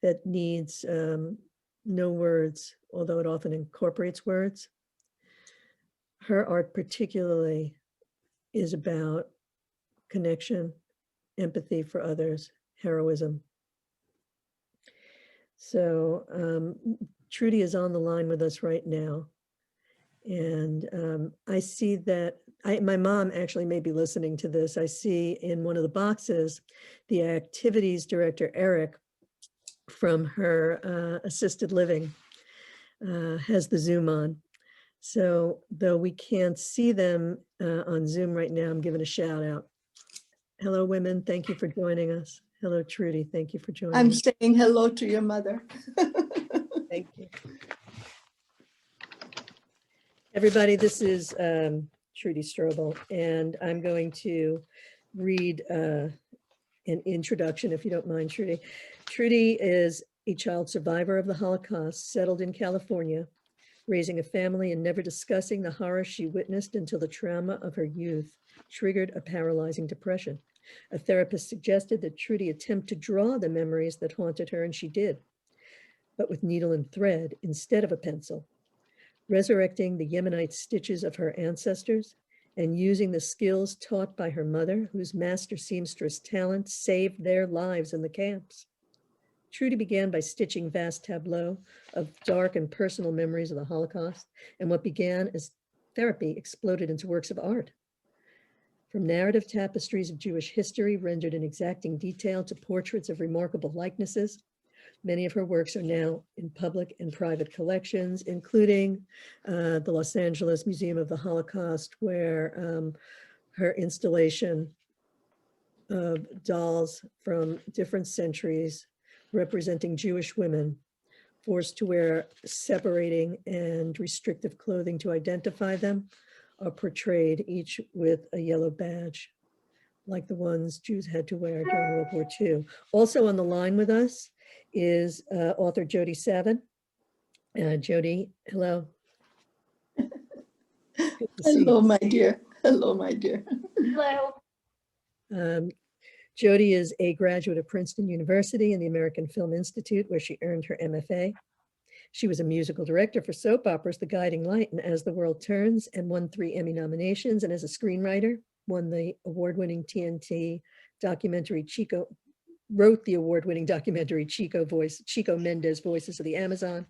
that needs no words, although it often incorporates words. Her art particularly is about connection, empathy for others, heroism. So Trudy is on the line with us right now. And I see that my mom actually may be listening to this. I see in one of the boxes, the activities director, Eric, from her assisted living has the Zoom on. So though we can't see them on Zoom right now, I'm giving a shout out. Hello, women. Thank you for joining us. Hello, Trudy. Thank you for joining I'm us. saying hello to your mother. Thank you. Everybody, this is Trudy Strobel, and I'm going to read an introduction, if you don't mind, Trudy. Trudy is a child survivor of the Holocaust, settled in California, raising a family and never discussing the horror she witnessed until the trauma of her youth triggered a paralyzing depression. A therapist suggested that Trudy attempt to draw the memories that haunted her, and she did, but with needle and thread instead of a pencil, resurrecting the Yemenite stitches of her ancestors and using the skills taught by her mother, whose master seamstress talent saved their lives in the camps. Trudy began by stitching vast tableaux of dark and personal memories of the Holocaust and what began as therapy exploded into works of art. From narrative tapestries of Jewish history rendered in exacting detail to portraits of remarkable likenesses, many of her works are now in public and private collections, including the Los Angeles Museum of the Holocaust, where her installation of dolls from different centuries representing Jewish women forced to wear separating and restrictive clothing to identify them are portrayed, each with a yellow badge, like the ones Jews had to wear during World War II. Also on the line with us is author Jody Savan. Jody, hello. Good to see Hello, you. my dear. Hello, my dear. Hello. Jody is a graduate of Princeton University and the American Film Institute, where she earned her MFA. She was a musical director for soap operas The Guiding Light and As the World Turns, and won 3 Emmy nominations. And as a screenwriter, won the award-winning TNT documentary wrote the award-winning documentary Chico Mendes, Voices of the Amazon.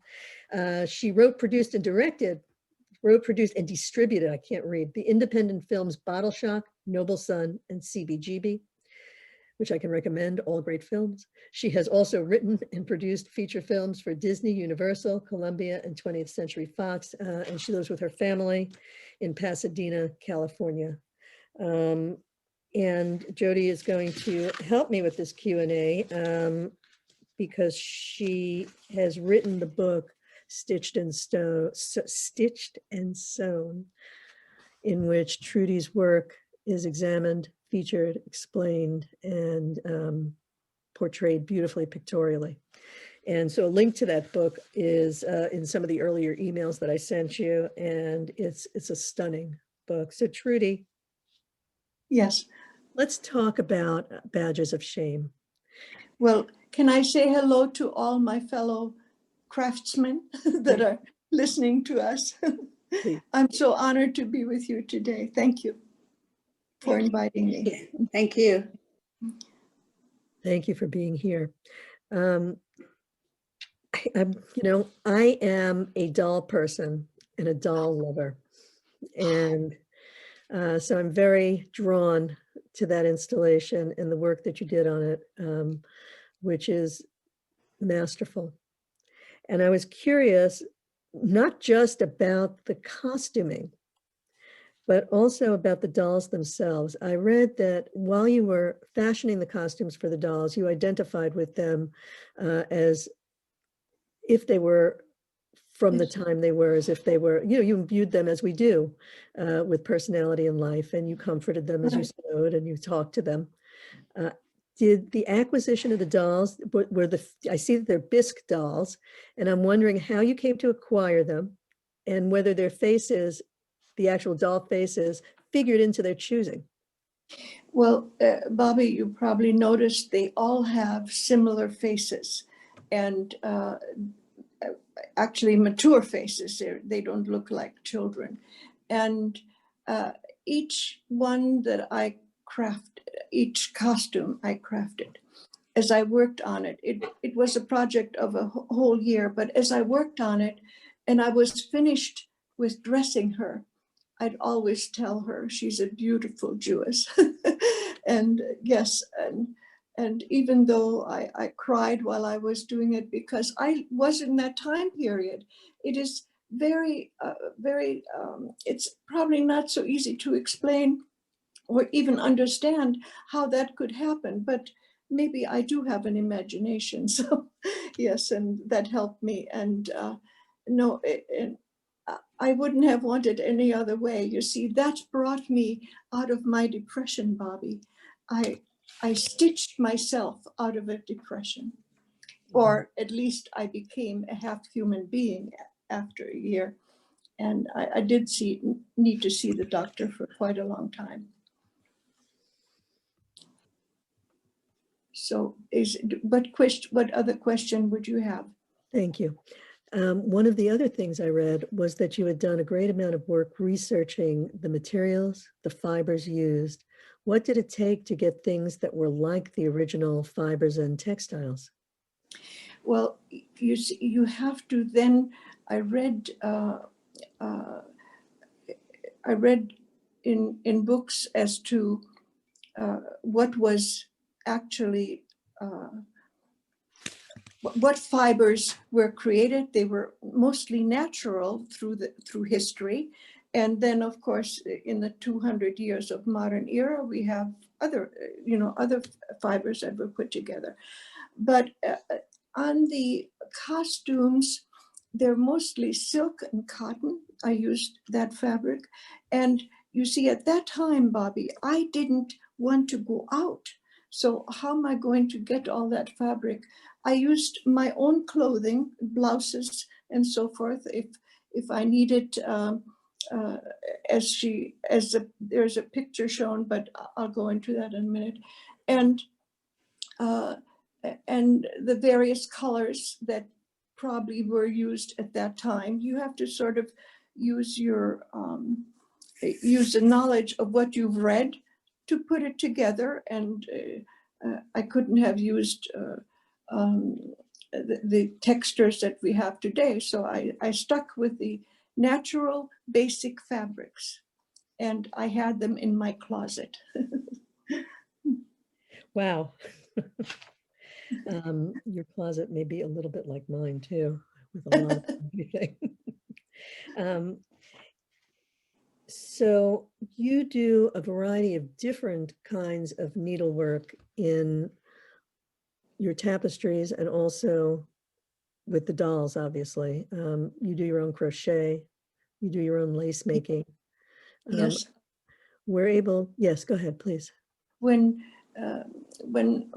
She wrote, produced, and distributed, I can't read, the independent films Bottle Shock, Noble Son, and CBGB, which I can recommend, all great films. She has also written and produced feature films for Disney, Universal, Columbia, and 20th Century Fox, and she lives with her family in Pasadena, California. And Jody is going to help me with this Q&A because she has written the book Stitched and Sewn, in which Trudy's work is examined, featured, explained, and portrayed beautifully pictorially. And so a link to that book is in some of the earlier emails that I sent you, and it's a stunning book. So Trudy. Yes. Let's talk about badges of shame. Well, can I say hello to all my fellow craftsmen that are listening to us? I'm so honored to be with you today. Thank you for inviting me. Thank you. Thank you for being here. I am a doll person and a doll lover. And so I'm very drawn to that installation and the work that you did on it, which is masterful. And I was curious, not just about the costuming, but also about the dolls themselves. I read that while you were fashioning the costumes for the dolls, you identified with them as if they were from the time they were, as if they were, you imbued them, as we do, with personality and life, and you comforted them as you sewed and you talked to them. Did the acquisition of the dolls, I see that they're bisque dolls, and I'm wondering how you came to acquire them and whether their faces, the actual doll faces, figured into their choosing. Well, Bobby, you probably noticed they all have similar faces, and actually mature faces. They don't look like children. And each one that I crafted, each costume I crafted, as I worked on it, it was a project of a whole year, but as I worked on it and I was finished with dressing her, I'd always tell her she's a beautiful Jewess. And yes, and even though I cried while I was doing it because I was in that time period, it is very, it's probably not so easy to explain or even understand how that could happen, but maybe I do have an imagination. So yes, and that helped me. And I wouldn't have wanted any other way. You see, that brought me out of my depression, Bobby. I stitched myself out of a depression, or at least I became a half human being after a year. And I did need to see the doctor for quite a long time. So what other question would you have? Thank you. One of the other things I read was that you had done a great amount of work researching the materials, the fibers used. What did it take to get things that were like the original fibers and textiles? Well, you have to then, I read I read in books as to what was actually what fibers were created. They were mostly natural through history, and then of course in the 200 years of modern era we have other other fibers that were put together. But on the costumes, they're mostly silk and cotton. I used that fabric, and you see, at that time, Bobby, I didn't want to go out. So how am I going to get all that fabric? I used my own clothing, blouses and so forth. If I needed, there's a picture shown, but I'll go into that in a minute. And the various colors that probably were used at that time. You have to sort of use use the knowledge of what you've read to put it together. And I couldn't have used the textures that we have today. So I stuck with the natural basic fabrics, and I had them in my closet. Wow. Your closet may be a little bit like mine too, with a lot of everything. So you do a variety of different kinds of needlework in your tapestries and also with the dolls, obviously. You do your own crochet, you do your own lace making. Yes. Yes, go ahead, please. When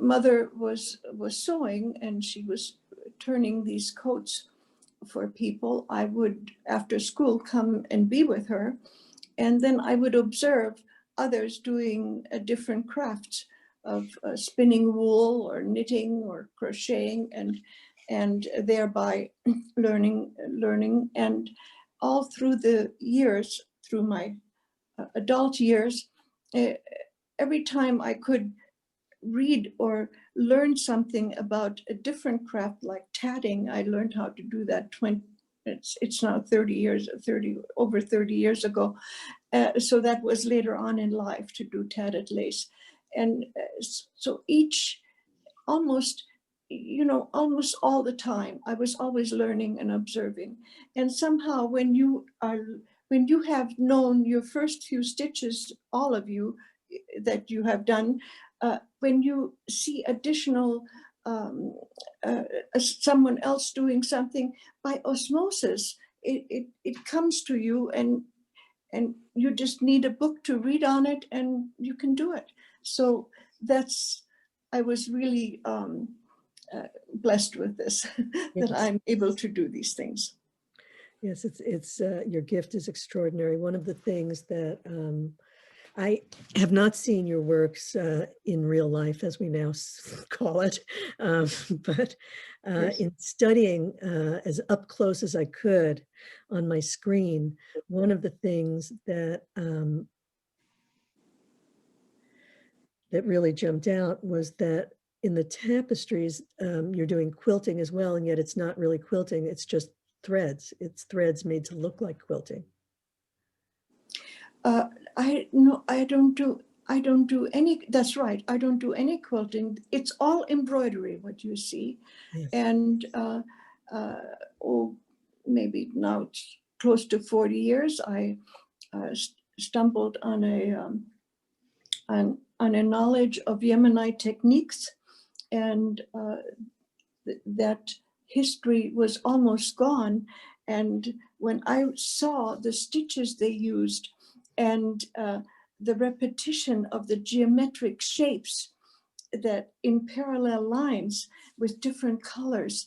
Mother was sewing and she was turning these coats for people, I would, after school, come and be with her. And then I would observe others doing different crafts of spinning wool or knitting or crocheting, and thereby learning. And all through the years, through my adult years, every time I could read or learn something about a different craft like tatting, I learned how to do that it's now over 30 years ago. So that was later on in life, to do tatted lace. And so almost all the time, I was always learning and observing. And somehow when you have known your first few stitches, all of you that you have done, when you see additional someone else doing something, by osmosis, it comes to you, and you just need a book to read on it and you can do it. So I was really blessed with this, that I'm able to do these things. Yes, it's your gift is extraordinary. One of the things that I have not seen your works in real life, as we now call it, but Yes. in studying as up close as I could on my screen, one of the things that that really jumped out was that in the tapestries, you're doing quilting as well, and yet it's not really quilting, it's just threads. It's threads made to look like quilting. I don't do any, that's right, I don't do any quilting. It's all embroidery, what you see. Yes. And maybe now it's close to 40 years, I stumbled on a knowledge of Yemenite techniques, and that history was almost gone. And when I saw the stitches they used and the repetition of the geometric shapes that in parallel lines with different colors,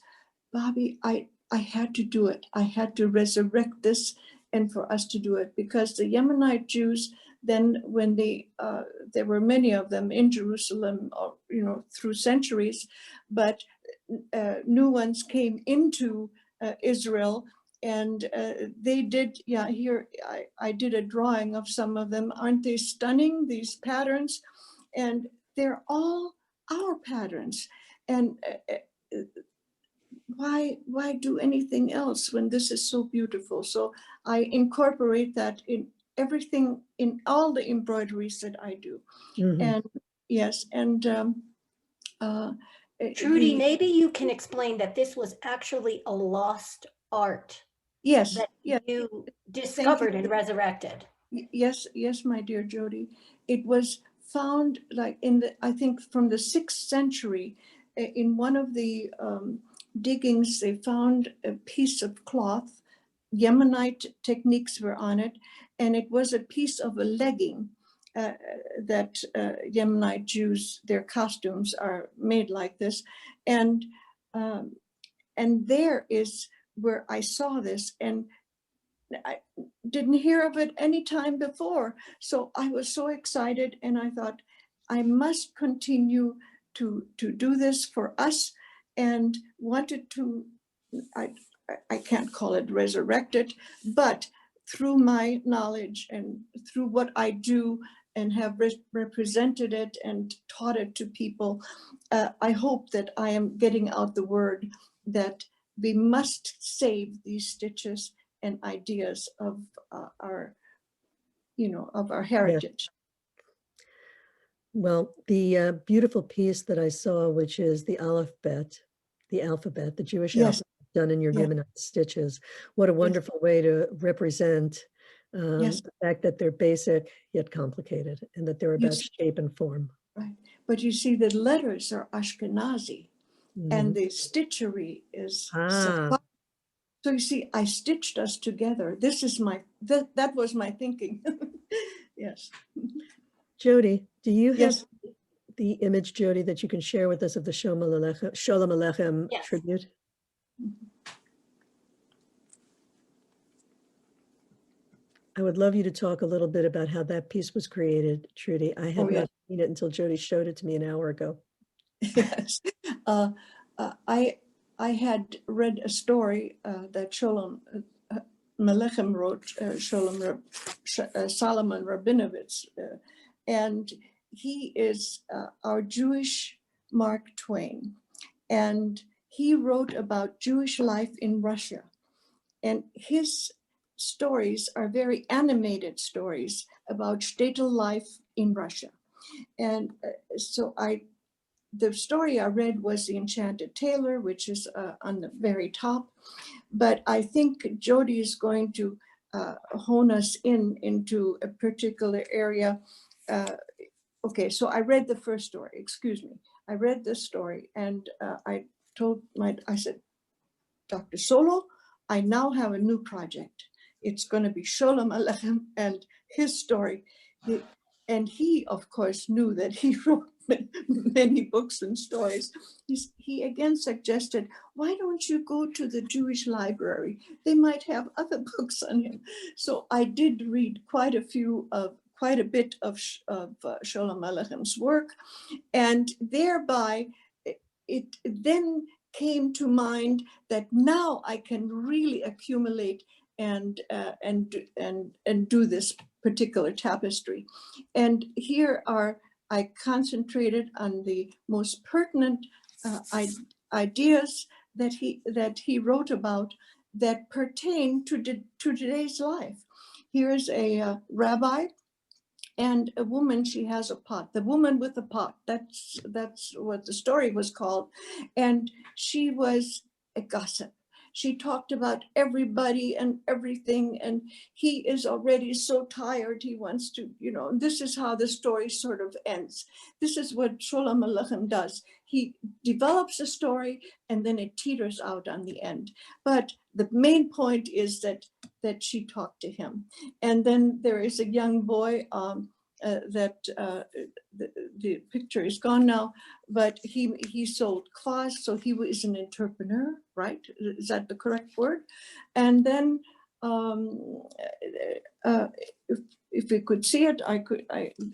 Bobby, I had to do it. I had to resurrect this, and for us to do it, because the Yemenite Jews, then when there were many of them in Jerusalem, through centuries, but new ones came into Israel, and they did, here I did a drawing of some of them. Aren't they stunning, these patterns? And they're all our patterns. And why do anything else when this is so beautiful? So I incorporate that everything in all the embroideries that I do. Mhm. And yes, and Trudy, the- maybe you can explain that this was actually a lost art yes, that yes. you discovered and resurrected. Yes, yes, my dear Jody. It was found like in the, I think from the 6th century, in one of the diggings, they found a piece of cloth. Yemenite techniques were on it, and it was a piece of a legging that Yemenite Jews, their costumes are made like this. And there is where I saw this, and I didn't hear of it any time before. So I was so excited, and I thought I must continue to do this for us, and wanted to, I can't call it resurrect it, but through my knowledge and through what I do and have represented it and taught it to people, I hope that I am getting out the word that we must save these stitches and ideas of our, of our heritage. Well, the beautiful piece that I saw, which is the alphabet, the Jewish Yes. alphabet done in your Yeah. Yemenite stitches. What a wonderful way to represent Yes. the fact that they're basic yet complicated, and that they're about Yes. shape and form. Right. But you see, the letters are Ashkenazi, and Mhm. the stitchery is Ah. Sephardic. So you see, I stitched us together. This is that was my thinking. Yes. Jody, do you have Yes. the image, Jody, that you can share with us of the Sholem Aleichem Yes. tribute? I would love you to talk a little bit about how that piece was created, Trudy. I had Oh, yeah. not seen it until Jody showed it to me an hour ago. Yes. I had read a story that Sholem Aleichem wrote, Solomon Rabinowitz, and he is our Jewish Mark Twain, and he wrote about Jewish life in Russia, and his stories are very animated stories about shtetl life in Russia. And so the story I read was The Enchanted Tailor, which is on the very top. But I think Jody is going to hone us into a particular area. Okay, so I read the first story, excuse me. I read this story, and I said, Dr. Solo, I now have a new project. It's going to be Sholem Aleichem and his story. And he, of course, knew that he wrote many books and stories. He again suggested, why don't you go to the Jewish library? They might have other books on him. So I did read quite a bit of Sholem Aleichem's work, and thereby it then came to mind that now I can really accumulate and do this particular tapestry. And here I concentrated on the most pertinent ideas that he wrote about that pertain to today's life. Here's a rabbi and a woman. She has a pot, the woman with the pot. That's what the story was called. And she was a gossip. She talked about everybody and everything, and he is already so tired. He wants to, this is how the story sort of ends. This is what Sholem Aleichem does. He develops a story and then it teeters out on the end. But the main point is that she talked to him. And then there is a young boy the picture is gone now, but he sold cloths, so he was an entrepreneur, right? Is that the correct word? And then if we could see it,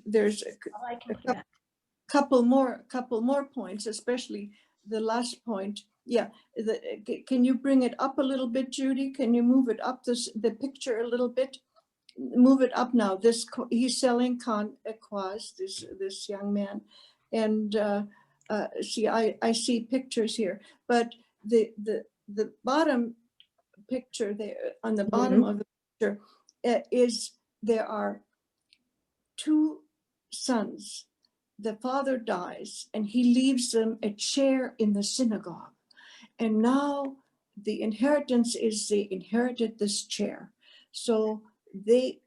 there's a couple more points, especially the last point. Yeah, can you bring it up a little bit, Judy? Can you move it up the picture a little bit? Move it up now. He's selling quaz, this young man, and see, I see pictures here, but the bottom picture there on the bottom of the picture is there are two sons. The father dies and he leaves them a chair in the synagogue. And now the inheritance is they inherited this chair. So they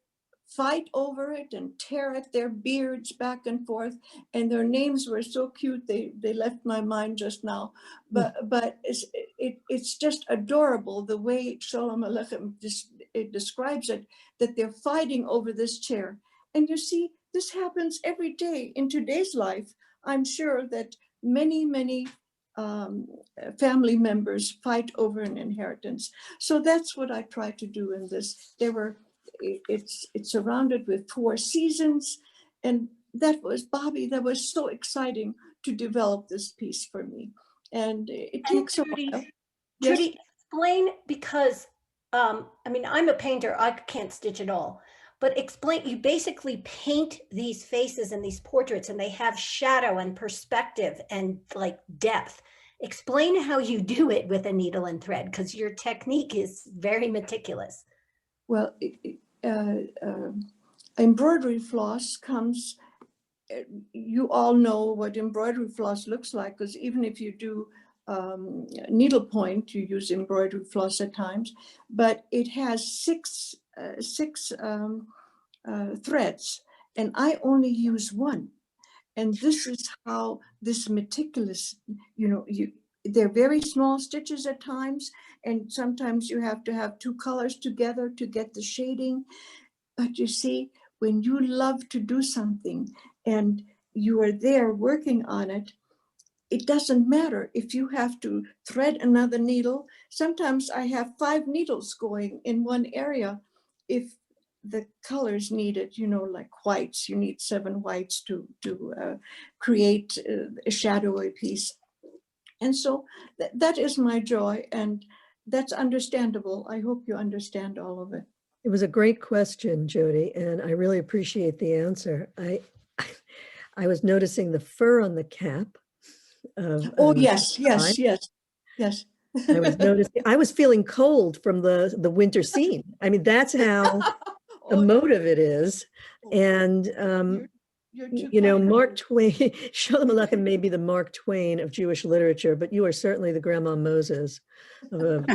fight over it and tear at their beards back and forth. And their names were so cute, they left my mind just now. But it's just adorable the way Shalom Aleichem describes it, that they're fighting over this chair. And you see, this happens every day in today's life. I'm sure that many family members fight over an inheritance. So that's what I try to do in this. It's surrounded with 4 seasons, and that was, Bobby, that was so exciting to develop this piece for me. And it takes a while. Yes? Trudy, explain, because I mean, I'm a painter, I can't stitch at all. But explain, you basically paint these faces and these portraits, and they have shadow and perspective and like depth. Explain how you do it with a needle and thread, because your technique is very meticulous. Well, embroidery floss comes, you all know what embroidery floss looks like, because even if you do needlepoint, you use embroidery floss at times, but it has six threads, and I only use 1. And this is how this meticulous, they're very small stitches at times, and sometimes you have to have 2 colors together to get the shading. But you see, when you love to do something and you are there working on it, it doesn't matter if you have to thread another needle. Sometimes I have 5 needles going in one area. If the colors needed, like whites, you need 7 whites to create a shadowy piece. And so that is my joy, and that's understandable. I hope you understand all of it. It was a great question, Jody, and I really appreciate the answer. I was noticing the fur on the cap. Yes. I was noticing, I was feeling cold from the winter scene. I mean, that's how emotive it is. And Mark Twain, Shalom Aleichem may be the Mark Twain of Jewish literature, but you are certainly the Grandma Moses of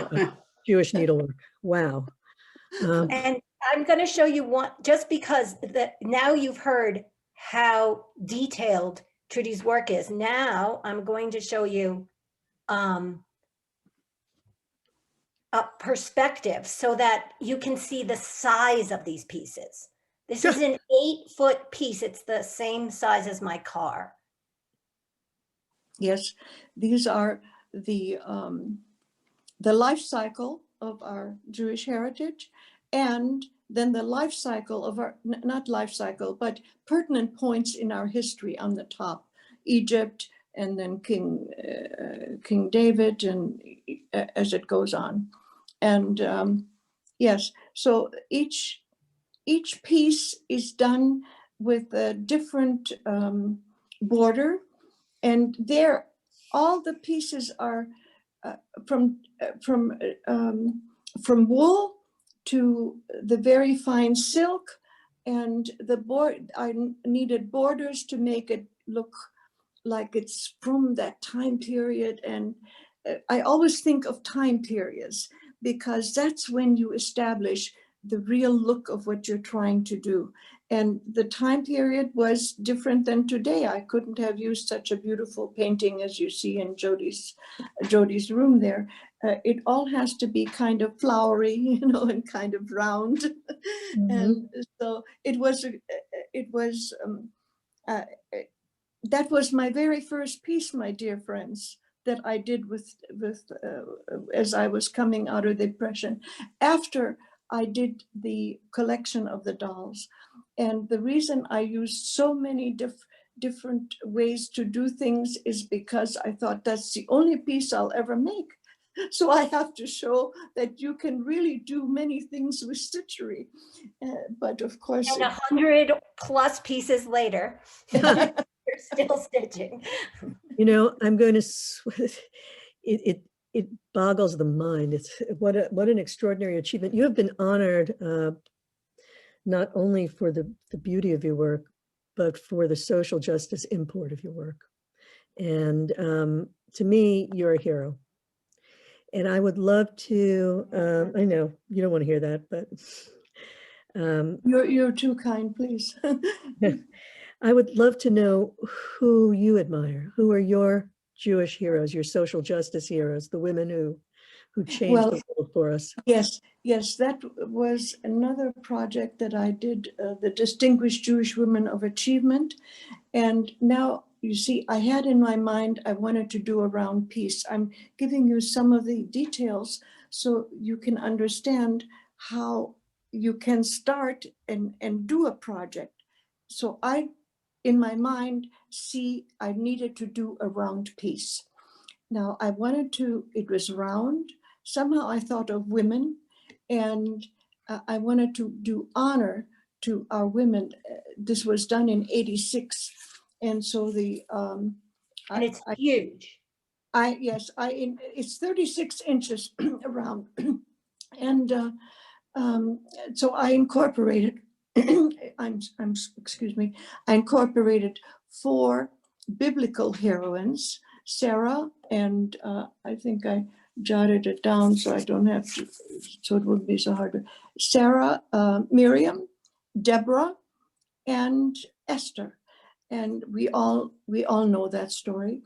Jewish needlework. Wow. And I'm going to show you one, just because now you've heard how detailed Trudy's work is. Now I'm going to show you a perspective so that you can see the size of these pieces. This is an 8-foot piece. It's the same size as my car. Yes, these are the life cycle of our Jewish heritage, and then the life cycle of our, not life cycle, but pertinent points in our history on the top. Egypt, and then King David, and as it goes on. And yes, so each piece is done with a different border, and all the pieces are from wool to the very fine silk, and I needed borders to make it look like it's from that time period. And I always think of time periods, because that's when you establish the real look of what you're trying to do. And the time period was different than today. I couldn't have used such a beautiful painting as you see in Jody's room there. It all has to be kind of flowery, and kind of round. Mm-hmm. And so that was my very first piece, my dear friends, that I did as I was coming out of the Depression, after I did the collection of the dolls. And the reason I used so many different ways to do things is because I thought that's the only piece I'll ever make. So I have to show that you can really do many things with stitchery. But of course— And 100+ pieces later, you're still stitching. I'm going to, it boggles the mind. It's what an extraordinary achievement. You have been honored not only for the beauty of your work, but for the social justice import of your work. And to me, you're a hero. And I would love to, I know you don't want to hear that, but You're too kind, please. I would love to know who you admire. Who are your Jewish heroes, your social justice heroes, the women who changed Well, the world for us? Yes, that was another project that I did, the Distinguished Jewish Women of Achievement. And now, you see, I had in my mind, I wanted to do around peace. I'm giving you some of the details so you can understand how you can start and do a project. So I, in my mind, see I needed to do around peace. Now I wanted to, it was round. Somehow I thought of women, and I wanted to do honor to our women. This was done in '86. And so the, and it's huge. It's 36 inches around. And so I incorporated, excuse me, I incorporated 4 biblical heroines, Sarah, and I think I jotted it down so I don't have to, so it wouldn't be so hard. Sarah, Miriam, Deborah, and Esther. And we all know that story.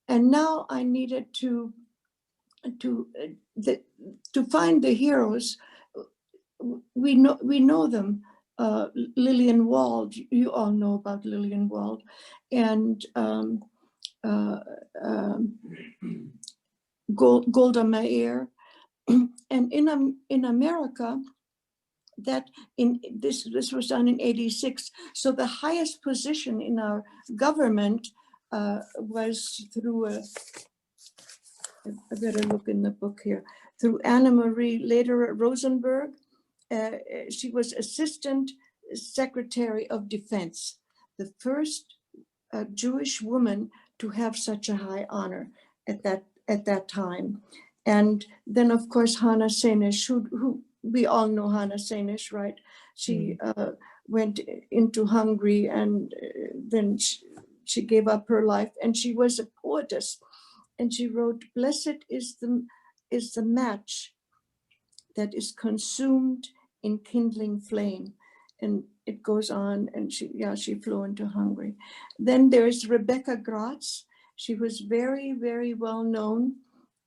And now I needed to find the heroes. We know them. Lillian Wald, you all know about Lillian Wald, and Golda Meir. And in America, that this was done in '86. So the highest position in our government was through I better look in the book here, through Anna Marie later Rosenberg. She was Assistant Secretary of Defense, the first Jewish woman to have such a high honor at that time. And then, of course, Hannah Senish, who we all know Hannah Senish, right? She went into Hungary, and then she gave up her life, and she was a poetess. And she wrote, "Blessed is the match that is consumed in kindling flame." And it goes on, and she flew into Hungary. Then there's Rebecca Grotz. She was very, very well known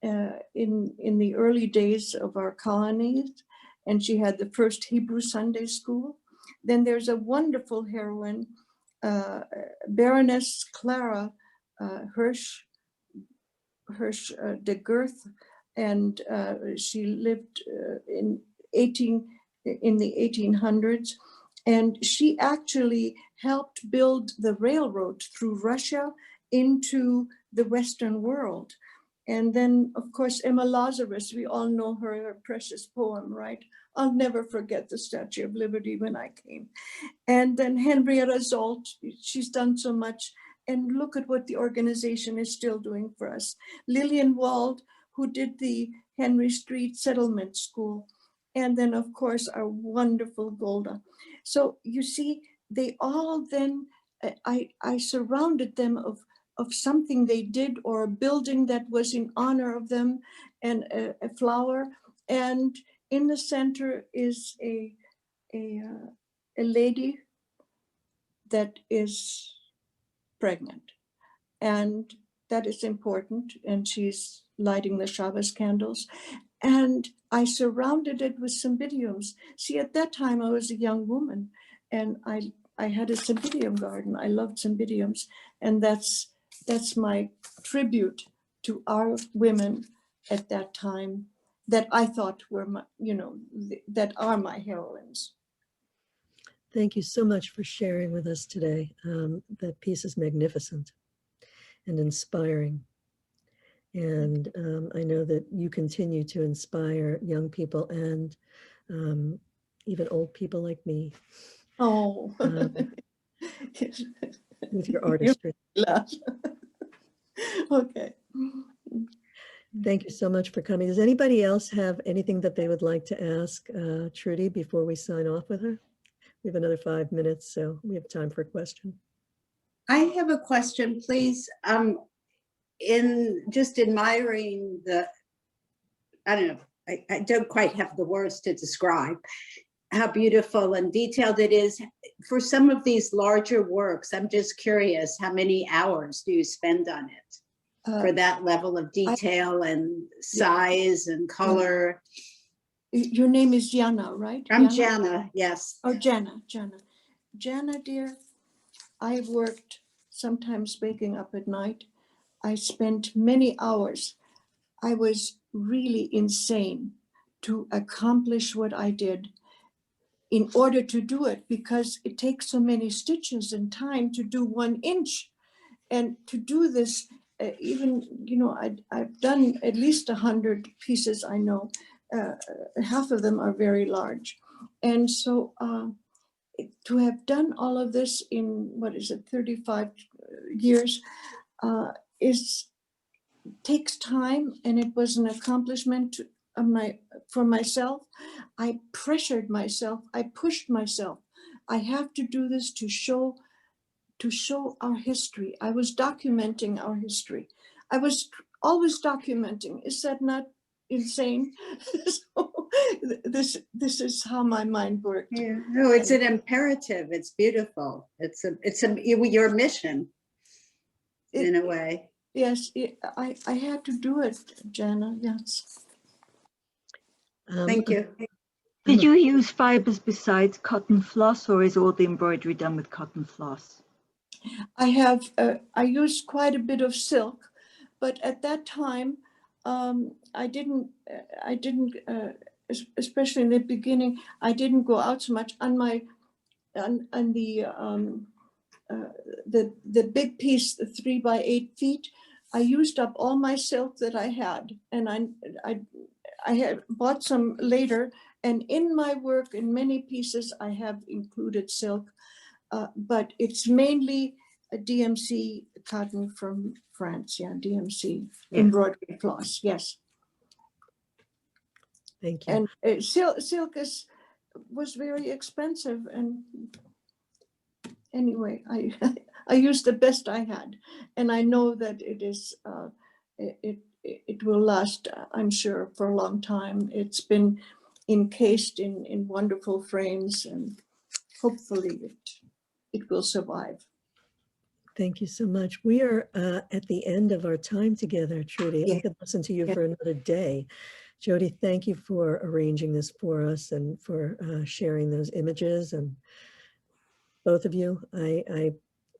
in the early days of our colonies, and she had the first Hebrew Sunday school. Then there's a wonderful heroine, Baroness Clara Hirsch de Gerth, and she lived in the 1800s, and she actually helped build the railroad through Russia into the Western world. And then, of course, Emma Lazarus, we all know her precious poem, right? I'll never forget the Statue of Liberty when I came. And then Henrietta Zolt, she's done so much. And look at what the organization is still doing for us. Lillian Wald, who did the Henry Street Settlement School. And then, of course, our wonderful Golda. So you see, they all then, I surrounded them of something they did, or a building that was in honor of them, and a flower. And in the center is a lady that is pregnant, and that is important, and she's lighting the Shabbos candles. And I surrounded it with cymbidiums. See, at that time I was a young woman, and I had a cymbidium garden. I loved cymbidiums, and that's my tribute to our women at that time that I thought were my, that are my heroines. Thank you so much for sharing with us today. That piece is magnificent and inspiring. And I know that you continue to inspire young people and even old people like me. Oh, with your artistry. Okay. Thank you so much for coming. Does anybody else have anything that they would like to ask Trudy before we sign off with her? We have another 5 minutes, so we have time for a question. I have a question, please. In just admiring the, I don't know, I don't quite have the words to describe how beautiful and detailed it is. For some of these larger works, I'm just curious, how many hours do you spend on it for that level of detail and size and color? Your name is Jana, right? I'm Jana, yes. Oh, Jana. Jana, dear, I've worked sometimes waking up at night. I spent many hours. I was really insane to accomplish what I did in order to do it, because it takes so many stitches and time to do 1 inch. And to do this, even, you know, I've done at least 100 pieces, I know. Half of them are very large. And so to have done all of this in, 35 years, takes time, and it was an accomplishment for myself. I pressured myself, I pushed myself. I have to do this to show our history. I was documenting our history. I was always documenting. Is that not insane? So this is how my mind worked. Yeah. No, it's an imperative. It's beautiful. It's your mission in a way. Yes, I had to do it, Jana. Yes. Thank you. Did you use fibers besides cotton floss, or is all the embroidery done with cotton floss? I used quite a bit of silk, but at that time, I didn't, especially in the beginning, I didn't go out so much on the big piece, the 3 by 8 feet. I used up all my silk that I had, and I had bought some later. And in my work, in many pieces, I have included silk, but it's mainly a DMC cotton from France. Yeah, DMC embroidery floss. Yes. Thank you. And silk was very expensive, and anyway, I used the best I had, and I know that it is it will last, I'm sure, for a long time. It's been encased in wonderful frames, and hopefully it will survive. Thank you so much. We are at the end of our time together, Trudy. I could listen to you for another day. Jody, thank you for arranging this for us and for sharing those images. And both of you, I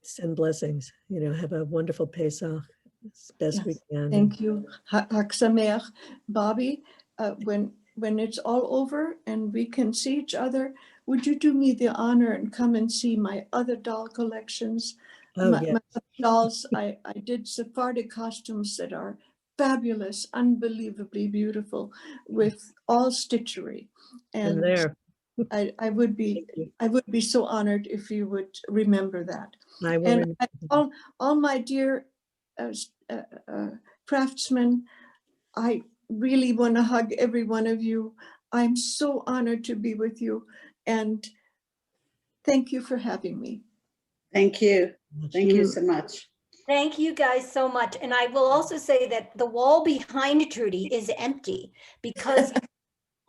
send blessings. You know, have a wonderful Pesach as best we can. Thank you. Hag Sameach. Bobby, when it's all over and we can see each other, would you do me the honor and come and see my other doll collections? My dolls, I did Sephardic costumes that are fabulous, unbelievably beautiful, with all stitchery. And there. I would be so honored if you would remember that. I will. And all my dear craftsmen, I really want to hug every one of you. I'm so honored to be with you, and thank you for having me. Thank you. Thank you so much. Thank you guys so much. And I will also say that the wall behind Trudy is empty because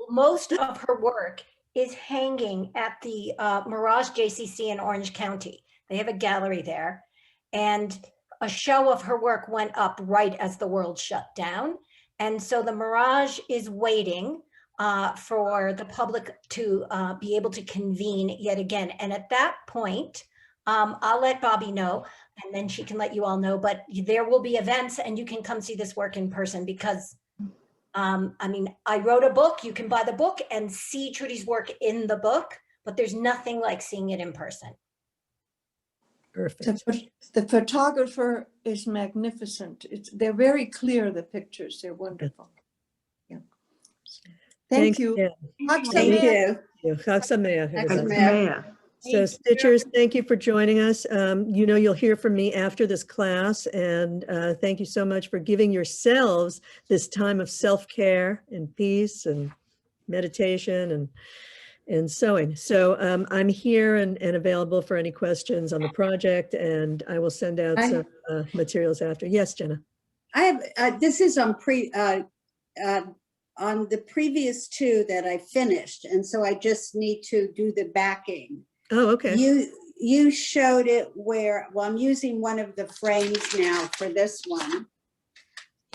most of her work is hanging at the Mirage JCC in Orange County. They have a gallery there, and a show of her work went up right as the world shut down. And so the Mirage is waiting for the public to be able to convene yet again. And at that point, I'll let Bobby know, and then she can let you all know, but there will be events and you can come see this work in person because, I mean, I wrote a book, you can buy the book and see Trudy's work in the book, but there's nothing like seeing it in person. Perfect. The photographer is magnificent. They're very clear, the pictures, they're wonderful. Yeah. Thank you. Thank you. Chag Sameach, everybody. Sameach. So Stitchers, thank you for joining us. You know, you'll hear from me after this class, and thank you so much for giving yourselves this time of self-care and peace and meditation. and sewing. So I'm here and available for any questions on the project, and I will send out some materials after. Yes, Jenna. I have, this is on on the previous two that I finished, and so I just need to do the backing. Oh, okay. You showed it where, well, I'm using one of the frames now for this one,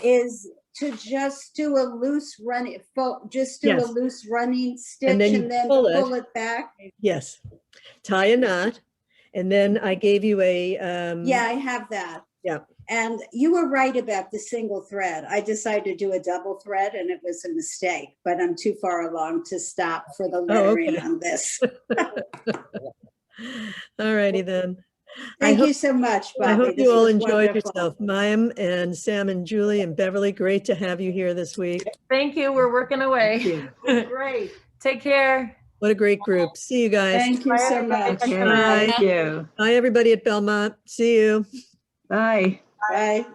is to just do a loose running, just do Yes. a loose running stitch And and then then, you pull it back. Yes. Tie a knot. And then I gave you a Yeah, I have that. Yeah. And you were right about the single thread. I decided to do a double thread and it was a mistake, but I'm too far along to stop for the lettering on this. All righty then. Thank you so much, Bobby. I hope This you all was enjoyed wonderful. yourself. Mayim and Sam and Julie and Beverly, great to have you here this week. Thank you. We're working away. Great. Take care. What a great group. See you guys. Thank you so much. Bye. Thank you. Bye, everybody at Belmont. See you. Bye. Bye.